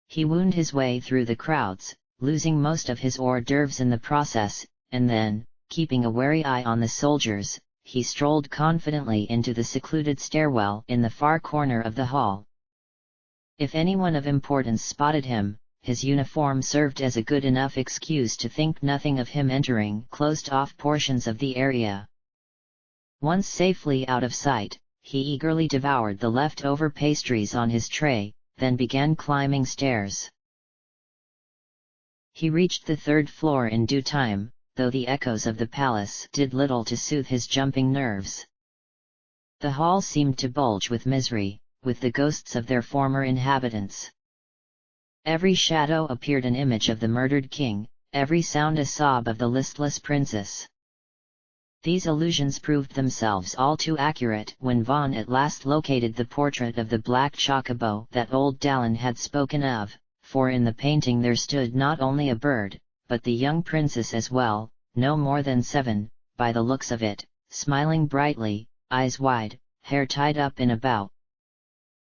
He wound his way through the crowds, losing most of his hors d'oeuvres in the process, and then, keeping a wary eye on the soldiers, he strolled confidently into the secluded stairwell in the far corner of the hall. If anyone of importance spotted him, his uniform served as a good enough excuse to think nothing of him entering closed-off portions of the area. Once safely out of sight, he eagerly devoured the leftover pastries on his tray, then began climbing stairs. He reached the 3rd floor in due time, though the echoes of the palace did little to soothe his jumping nerves. The hall seemed to bulge with misery, with the ghosts of their former inhabitants. Every shadow appeared an image of the murdered king, every sound a sob of the listless princess. These illusions proved themselves all too accurate when Vaughn at last located the portrait of the black chocobo that old Dallin had spoken of, for in the painting there stood not only a bird, but the young princess as well, no more than 7, by the looks of it, smiling brightly, eyes wide, hair tied up in a bow.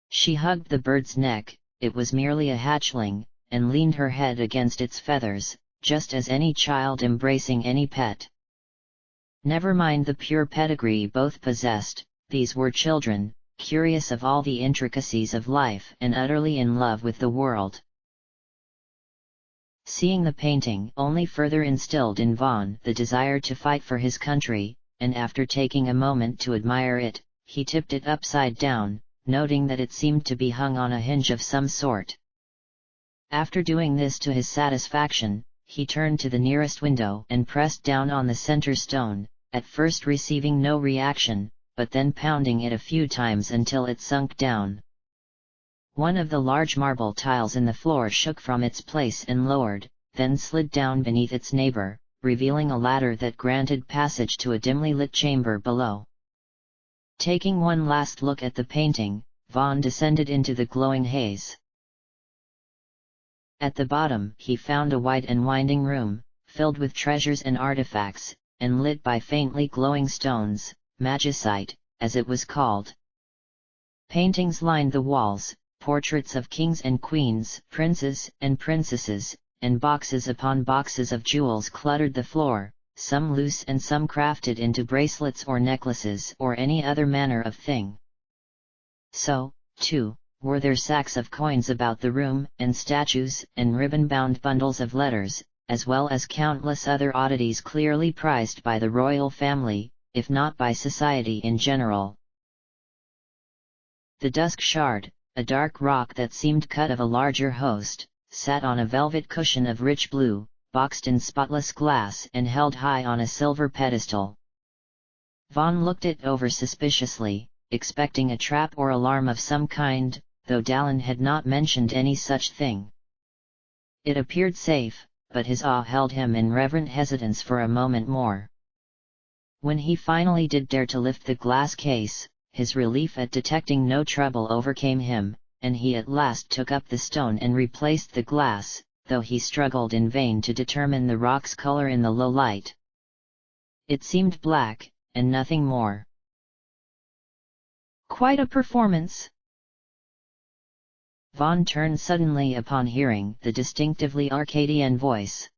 She hugged the bird's neck, it was merely a hatchling, and leaned her head against its feathers, just as any child embracing any pet. Never mind the pure pedigree both possessed, these were children, curious of all the intricacies of life and utterly in love with the world. Seeing the painting only further instilled in Vaughn the desire to fight for his country, and after taking a moment to admire it, he tipped it upside down, noting that it seemed to be hung on a hinge of some sort. After doing this to his satisfaction, he turned to the nearest window and pressed down on the center stone, at first receiving no reaction, but then pounding it a few times until it sunk down. One of the large marble tiles in the floor shook from its place and lowered, then slid down beneath its neighbor, revealing a ladder that granted passage to a dimly lit chamber below. Taking one last look at the painting, Vaughn descended into the glowing haze. At the bottom he found a wide and winding room, filled with treasures and artifacts, and lit by faintly glowing stones, magicite, as it was called. Paintings lined the walls, portraits of kings and queens, princes and princesses, and boxes upon boxes of jewels cluttered the floor, some loose and some crafted into bracelets or necklaces or any other manner of thing. So, too, were there sacks of coins about the room, and statues, and ribbon-bound bundles of letters, as well as countless other oddities clearly prized by the royal family, if not by society in general. The Dusk Shard, a dark rock that seemed cut of a larger host, sat on a velvet cushion of rich blue, boxed in spotless glass and held high on a silver pedestal. Vaughn looked it over suspiciously, expecting a trap or alarm of some kind, though Dallin had not mentioned any such thing. It appeared safe, but his awe held him in reverent hesitance for a moment more. When he finally did dare to lift the glass case, his relief at detecting no trouble overcame him, and he at last took up the stone and replaced the glass, though he struggled in vain to determine the rock's color in the low light. It seemed black, and nothing more. Quite a performance. Vaughn turned suddenly upon hearing the distinctively Arcadian voice.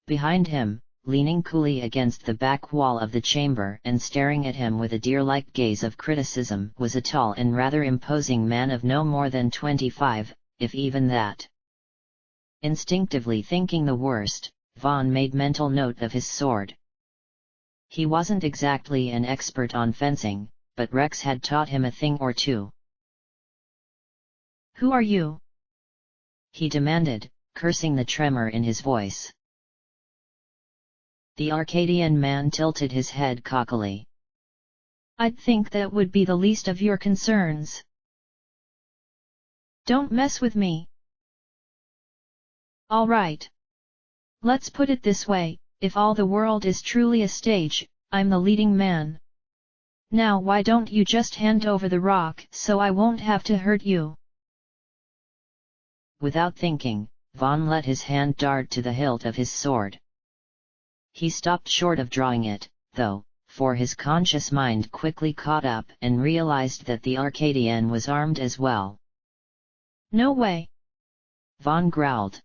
Behind him, leaning coolly against the back wall of the chamber and staring at him with a deer-like gaze of criticism, was a tall and rather imposing man of no more than 25, if even that. Instinctively thinking the worst, Vaughn made mental note of his sword. He wasn't exactly an expert on fencing, but Rex had taught him a thing or two. "Who are you?" he demanded, cursing the tremor in his voice. The Arcadian man tilted his head cockily. "I'd think that would be the least of your concerns. Don't mess with me." "All right. Let's put it this way, if all the world is truly a stage, I'm the leading man. Now why don't you just hand over the rock so I won't have to hurt you?" Without thinking, Vaughn let his hand dart to the hilt of his sword. He stopped short of drawing it, though, for his conscious mind quickly caught up and realized that the Arcadian was armed as well. "No way!" Vaughn growled.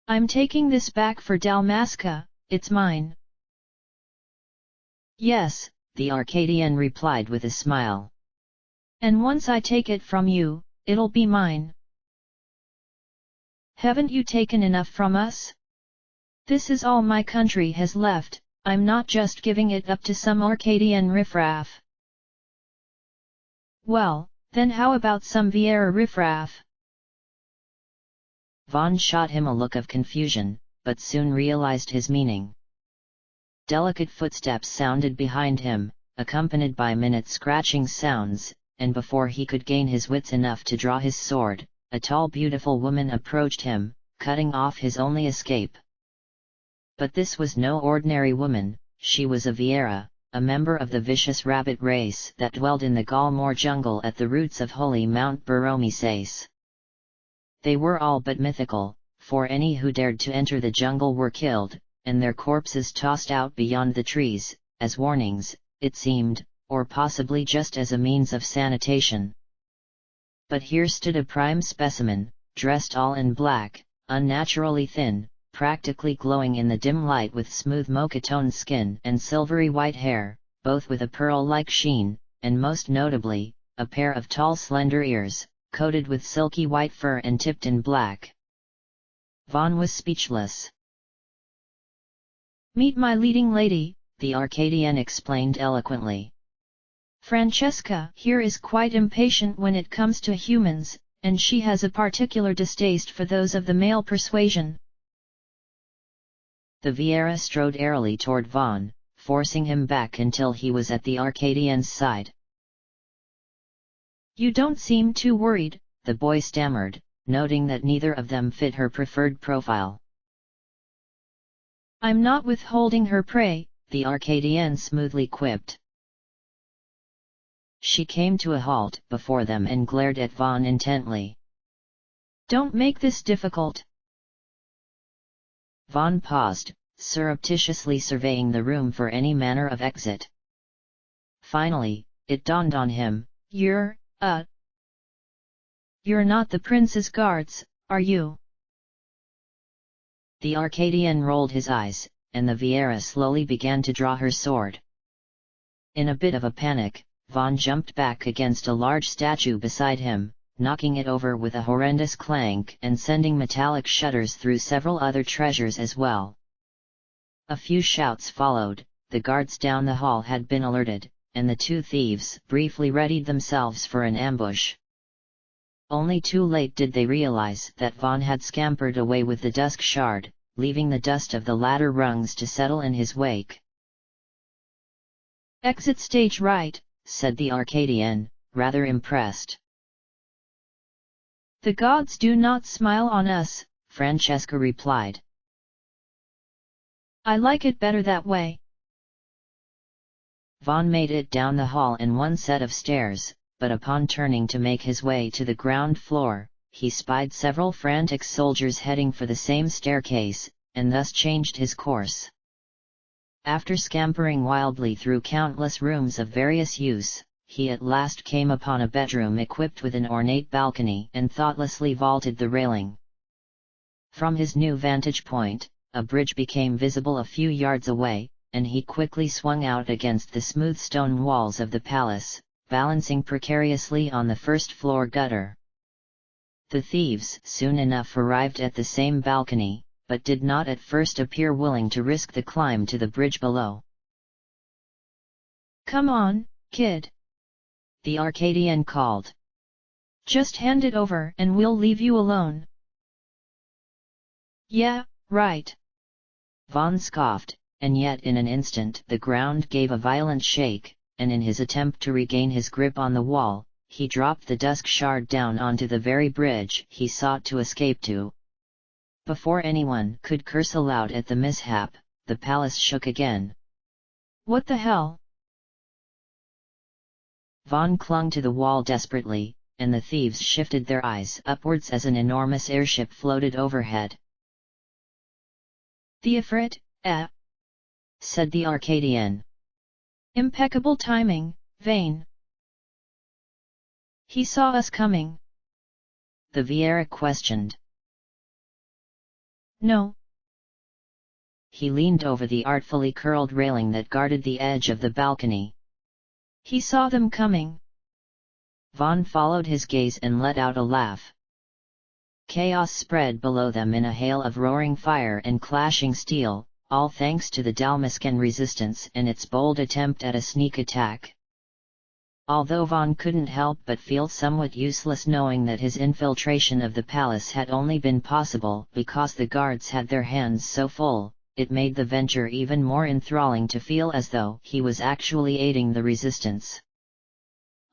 "I'm taking this back for Dalmasca, it's mine." "Yes," the Arcadian replied with a smile. "And once I take it from you, it'll be mine. Haven't you taken enough from us? This is all my country has left, I'm not just giving it up to some Arcadian riffraff." "Well, then how about some Vieira riffraff?" Vaughn shot him a look of confusion, but soon realized his meaning. Delicate footsteps sounded behind him, accompanied by minute scratching sounds, and before he could gain his wits enough to draw his sword, a tall beautiful woman approached him, cutting off his only escape. But this was no ordinary woman, she was a Vieira, a member of the vicious rabbit race that dwelled in the Galmor jungle at the roots of holy Mount Baromeses. They were all but mythical, for any who dared to enter the jungle were killed, and their corpses tossed out beyond the trees, as warnings, it seemed, or possibly just as a means of sanitation. But here stood a prime specimen, dressed all in black, unnaturally thin, practically glowing in the dim light, with smooth mocha-toned skin and silvery white hair, both with a pearl-like sheen, and most notably, a pair of tall slender ears, coated with silky white fur and tipped in black. Vaughn was speechless. "Meet my leading lady," the Arcadian explained eloquently. "Francesca here is quite impatient when it comes to humans, and she has a particular distaste for those of the male persuasion." The Vieira strode airily toward Vaughn, forcing him back until he was at the Arcadian's side. "You don't seem too worried," the boy stammered, noting that neither of them fit her preferred profile. "I'm not withholding her prey," the Arcadian smoothly quipped. She came to a halt before them and glared at Vaughn intently. "Don't make this difficult." Vaughn paused, surreptitiously surveying the room for any manner of exit. Finally, it dawned on him, You're not the prince's guards, are you?" The Arcadian rolled his eyes, and the Vieira slowly began to draw her sword. In a bit of a panic, Vaughn jumped back against a large statue beside him, knocking it over with a horrendous clank and sending metallic shudders through several other treasures as well. A few shouts followed, the guards down the hall had been alerted, and the two thieves briefly readied themselves for an ambush. Only too late did they realize that Vaughn had scampered away with the dusk shard, leaving the dust of the ladder rungs to settle in his wake. "Exit stage right," said the Arcadian, rather impressed. "The gods do not smile on us," Francesca replied. "I like it better that way." Vaughn made it down the hall and one set of stairs, but upon turning to make his way to the ground floor, he spied several frantic soldiers heading for the same staircase, and thus changed his course. After scampering wildly through countless rooms of various use, he at last came upon a bedroom equipped with an ornate balcony and thoughtlessly vaulted the railing. From his new vantage point, a bridge became visible a few yards away, and he quickly swung out against the smooth stone walls of the palace, balancing precariously on the first-floor gutter. The thieves soon enough arrived at the same balcony, but did not at first appear willing to risk the climb to the bridge below. "Come on, kid," the Arcadian called. "Just hand it over and we'll leave you alone." "Yeah, right," Vaughn scoffed, and yet in an instant the ground gave a violent shake, and in his attempt to regain his grip on the wall, he dropped the dusk shard down onto the very bridge he sought to escape to. Before anyone could curse aloud at the mishap, the palace shook again. "What the hell?" Vaughn clung to the wall desperately, and the thieves shifted their eyes upwards as an enormous airship floated overhead. "The Ifrit, said the Arcadian. "Impeccable timing, Vane." "He saw us coming?" the Vieira questioned. "No." He leaned over the artfully curled railing that guarded the edge of the balcony. "He saw them coming." Vaughn followed his gaze and let out a laugh. Chaos spread below them in a hail of roaring fire and clashing steel, all thanks to the Dalmascan resistance and its bold attempt at a sneak attack. Although Vaughn couldn't help but feel somewhat useless knowing that his infiltration of the palace had only been possible because the guards had their hands so full, it made the venture even more enthralling to feel as though he was actually aiding the resistance.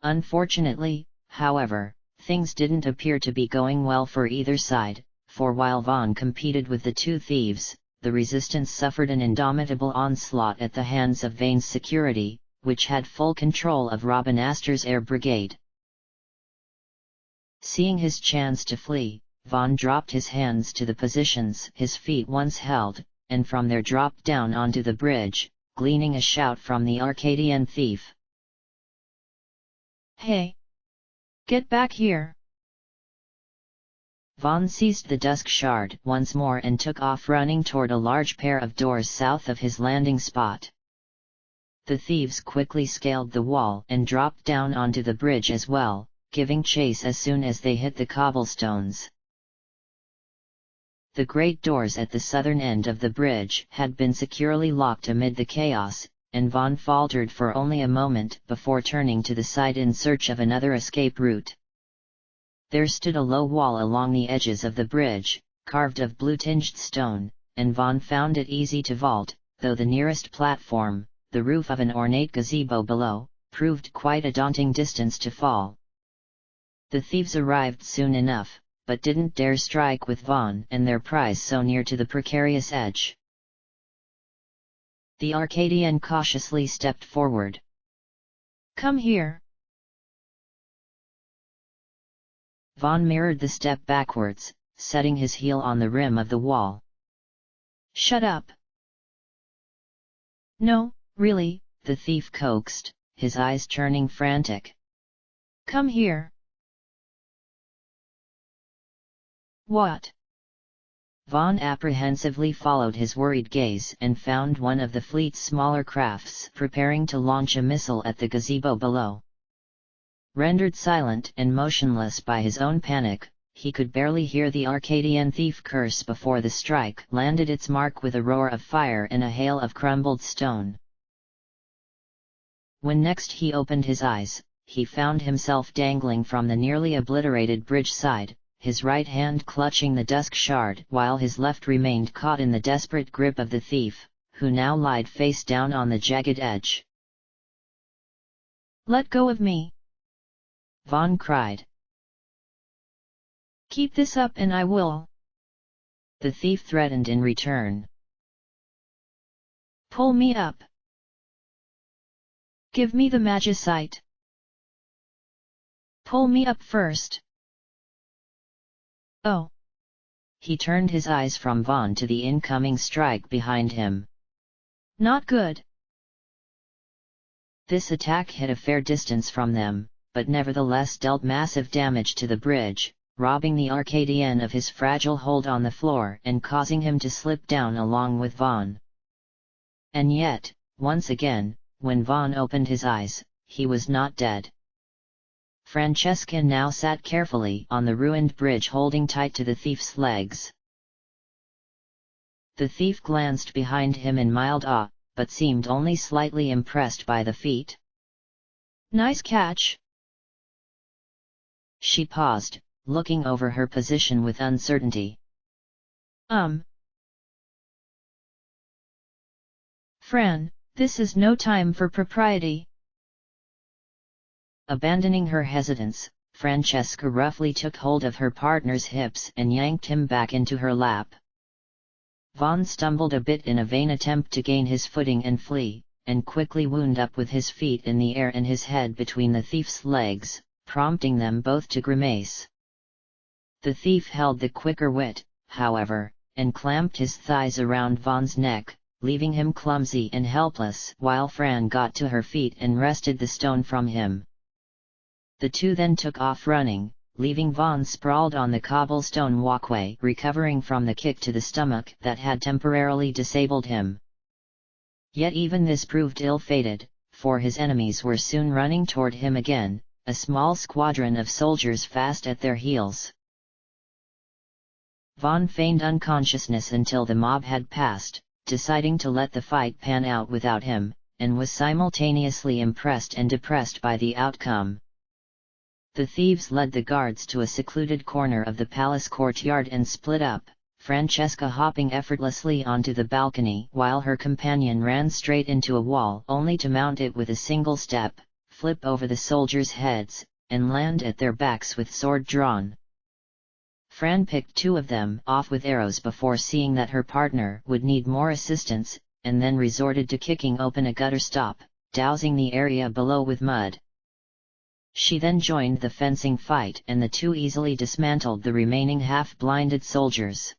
Unfortunately, however, things didn't appear to be going well for either side, for while Vaughn competed with the two thieves, the resistance suffered an indomitable onslaught at the hands of Vane's security, which had full control of Robin Astor's air brigade. Seeing his chance to flee, Vaughn dropped his hands to the positions his feet once held, and from there dropped down onto the bridge, gleaning a shout from the Arcadian thief. "Hey! Get back here!" Vaughn seized the dusk shard once more and took off running toward a large pair of doors south of his landing spot. The thieves quickly scaled the wall and dropped down onto the bridge as well, giving chase as soon as they hit the cobblestones. The great doors at the southern end of the bridge had been securely locked amid the chaos, and Vaughn faltered for only a moment before turning to the side in search of another escape route. There stood a low wall along the edges of the bridge, carved of blue-tinged stone, and Vaughn found it easy to vault, though the nearest platform, the roof of an ornate gazebo below, proved quite a daunting distance to fall. The thieves arrived soon enough, but didn't dare strike with Vaughn and their prize so near to the precarious edge. The Arcadian cautiously stepped forward. "Come here." Vaughn mirrored the step backwards, setting his heel on the rim of the wall. "Shut up." "No, really," the thief coaxed, his eyes turning frantic. "Come here." "What?" Vaughn apprehensively followed his worried gaze and found one of the fleet's smaller crafts preparing to launch a missile at the gazebo below. Rendered silent and motionless by his own panic, he could barely hear the Arcadian thief curse before the strike landed its mark with a roar of fire and a hail of crumbled stone. When next he opened his eyes, he found himself dangling from the nearly obliterated bridge side, his right hand clutching the dusk shard while his left remained caught in the desperate grip of the thief, who now lied face down on the jagged edge. "Let go of me!" Vaughn cried. "Keep this up and I will!" the thief threatened in return. "Pull me up! Give me the magicite! Pull me up first!" "Oh!" He turned his eyes from Vaughn to the incoming strike behind him. "Not good!" This attack hit a fair distance from them, but nevertheless dealt massive damage to the bridge, robbing the Arcadian of his fragile hold on the floor and causing him to slip down along with Vaughn. And yet, once again, when Vaughn opened his eyes, he was not dead. Francesca now sat carefully on the ruined bridge holding tight to the thief's legs. The thief glanced behind him in mild awe, but seemed only slightly impressed by the feat. "Nice catch!" She paused, looking over her position with uncertainty. Fran, this is no time for propriety." Abandoning her hesitance, Francesca roughly took hold of her partner's hips and yanked him back into her lap. Vaughn stumbled a bit in a vain attempt to gain his footing and flee, and quickly wound up with his feet in the air and his head between the thief's legs, prompting them both to grimace. The thief held the quicker wit, however, and clamped his thighs around Vaughn's neck, leaving him clumsy and helpless while Fran got to her feet and wrested the stone from him. The two then took off running, leaving Vaughn sprawled on the cobblestone walkway recovering from the kick to the stomach that had temporarily disabled him. Yet even this proved ill-fated, for his enemies were soon running toward him again, a small squadron of soldiers fast at their heels. Vaughn feigned unconsciousness until the mob had passed, deciding to let the fight pan out without him, and was simultaneously impressed and depressed by the outcome. The thieves led the guards to a secluded corner of the palace courtyard and split up, Francesca hopping effortlessly onto the balcony while her companion ran straight into a wall only to mount it with a single step, flip over the soldiers' heads, and land at their backs with sword drawn. Fran picked two of them off with arrows before seeing that her partner would need more assistance, and then resorted to kicking open a gutter stop, dousing the area below with mud. She then joined the fencing fight and the two easily dismantled the remaining half-blinded soldiers.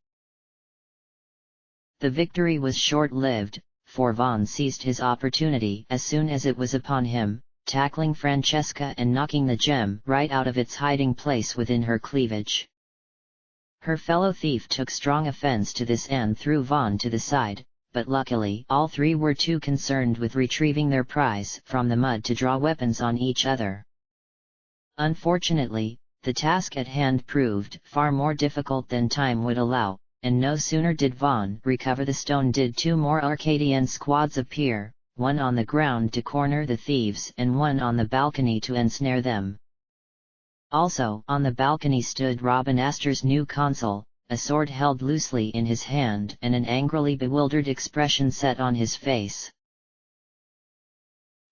The victory was short-lived, for Vaughan seized his opportunity as soon as it was upon him, tackling Francesca and knocking the gem right out of its hiding place within her cleavage. Her fellow thief took strong offense to this and threw Vaughan to the side, but luckily all three were too concerned with retrieving their prize from the mud to draw weapons on each other. Unfortunately, the task at hand proved far more difficult than time would allow, and no sooner did Vaughan recover the stone did two more Arcadian squads appear, one on the ground to corner the thieves and one on the balcony to ensnare them. Also on the balcony stood Robin Astor's new consul, a sword held loosely in his hand and an angrily bewildered expression set on his face.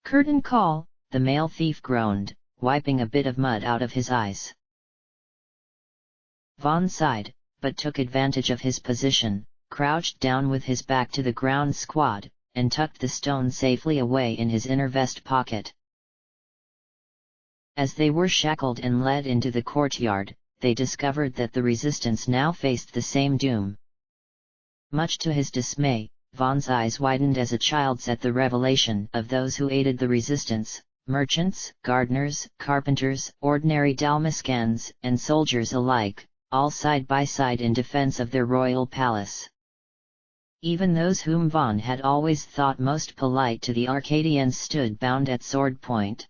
"Curtain call," the male thief groaned, wiping a bit of mud out of his eyes. Vaughan sighed, but took advantage of his position, crouched down with his back to the ground squad, and tucked the stone safely away in his inner vest pocket. As they were shackled and led into the courtyard, they discovered that the resistance now faced the same doom. Much to his dismay, Vaughan's eyes widened as a child's at the revelation of those who aided the resistance: merchants, gardeners, carpenters, ordinary Dalmascans, and soldiers alike, all side by side in defense of their royal palace. Even those whom Vaughan had always thought most polite to the Arcadians stood bound at sword point.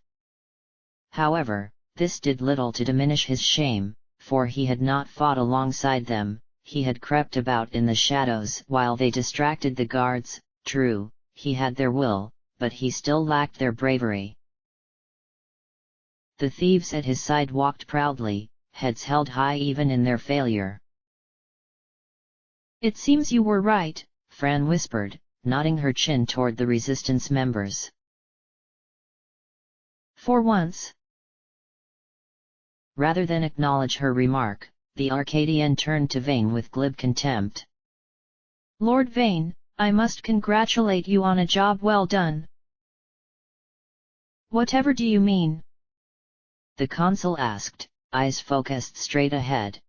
However, this did little to diminish his shame, for he had not fought alongside them, he had crept about in the shadows while they distracted the guards. True, he had their will, but he still lacked their bravery. The thieves at his side walked proudly, heads held high even in their failure. "It seems you were right," Fran whispered, nodding her chin toward the resistance members. "For once." Rather than acknowledge her remark, the Arcadian turned to Vane with glib contempt. "Lord Vane, I must congratulate you on a job well done." "Whatever do you mean?" the consul asked, eyes focused straight ahead.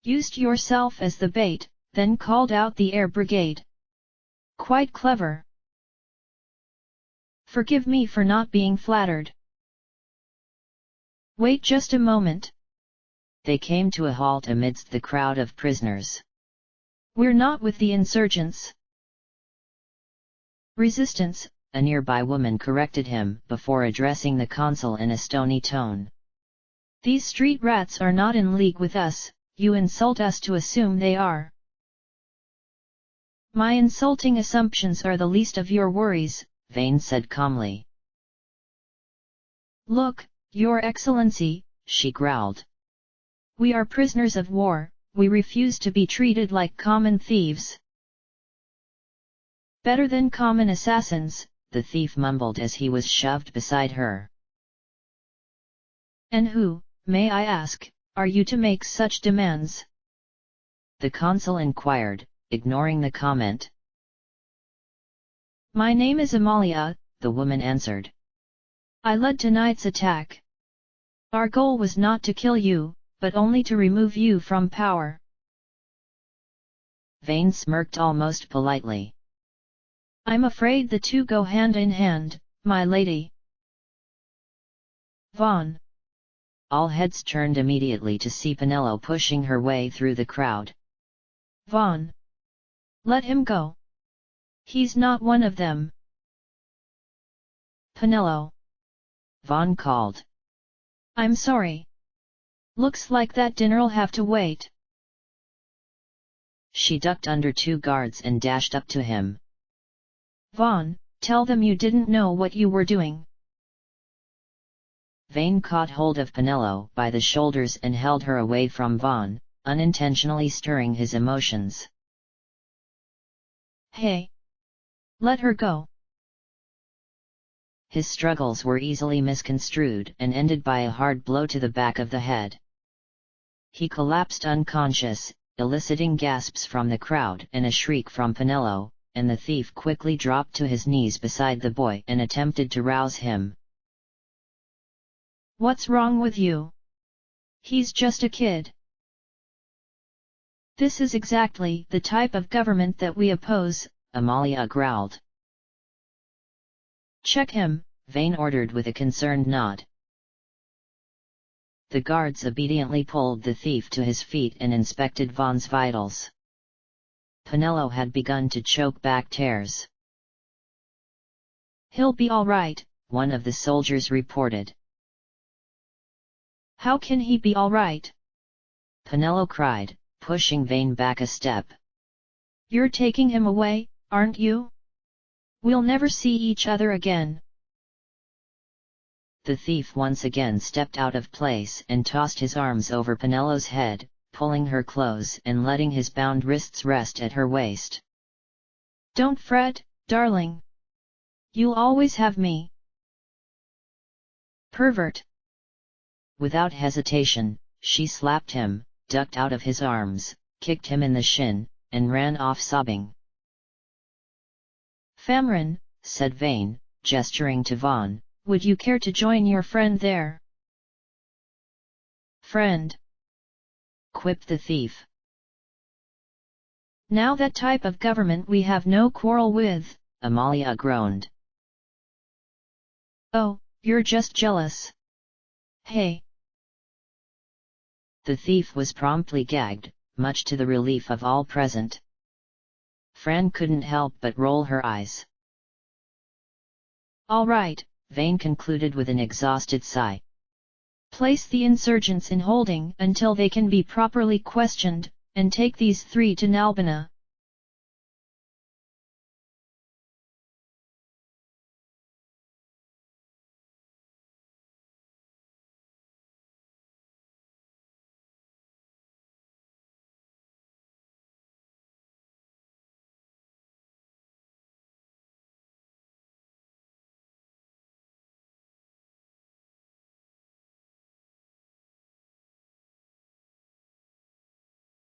"Used yourself as the bait, then called out the air brigade. Quite clever." "Forgive me for not being flattered." "Wait just a moment." They came to a halt amidst the crowd of prisoners. "We're not with the insurgents." "Resistance," a nearby woman corrected him before addressing the consul in a stony tone. "These street rats are not in league with us, you insult us to assume they are." "My insulting assumptions are the least of your worries," Vane said calmly. "Look, Your Excellency," she growled. "We are prisoners of war, we refuse to be treated like common thieves." "Better than common assassins," the thief mumbled as he was shoved beside her. "And who, may I ask, are you to make such demands?" the consul inquired, ignoring the comment. "My name is Amalia," the woman answered. "I led tonight's attack. Our goal was not to kill you, but only to remove you from power." Vane smirked almost politely. "I'm afraid the two go hand in hand, my lady." "Vaughan." All heads turned immediately to see Penelo pushing her way through the crowd. "Vaughan. Let him go. He's not one of them." "Penelo." Vaughan called. "I'm sorry. Looks like that dinner'll have to wait." She ducked under two guards and dashed up to him. "Vaughan, tell them you didn't know what you were doing." Vane caught hold of Penelo by the shoulders and held her away from Vaughan, unintentionally stirring his emotions. "Hey! Let her go!" His struggles were easily misconstrued and ended by a hard blow to the back of the head. He collapsed unconscious, eliciting gasps from the crowd and a shriek from Penelo, and the thief quickly dropped to his knees beside the boy and attempted to rouse him. "What's wrong with you? He's just a kid." This is exactly the type of government that we oppose, Amalia growled. Check him, Vane ordered with a concerned nod. The guards obediently pulled the thief to his feet and inspected Vaughn's vitals. Penelo had begun to choke back tears. He'll be all right, one of the soldiers reported. How can he be all right? Penelo cried, pushing Vane back a step. You're taking him away, aren't you? We'll never see each other again. The thief once again stepped out of place and tossed his arms over Penelo's head, pulling her close and letting his bound wrists rest at her waist. Don't fret, darling. You'll always have me. Pervert. Without hesitation, she slapped him, ducked out of his arms, kicked him in the shin, and ran off sobbing. Famran, said Vane, gesturing to Vaughn, would you care to join your friend there? Friend, quipped the thief. Now that type of government we have no quarrel with, Amalia groaned. Oh, you're just jealous. Hey. The thief was promptly gagged, much to the relief of all present. Fran couldn't help but roll her eyes. All right, Vane concluded with an exhausted sigh. Place the insurgents in holding until they can be properly questioned, and take these three to Nalbina.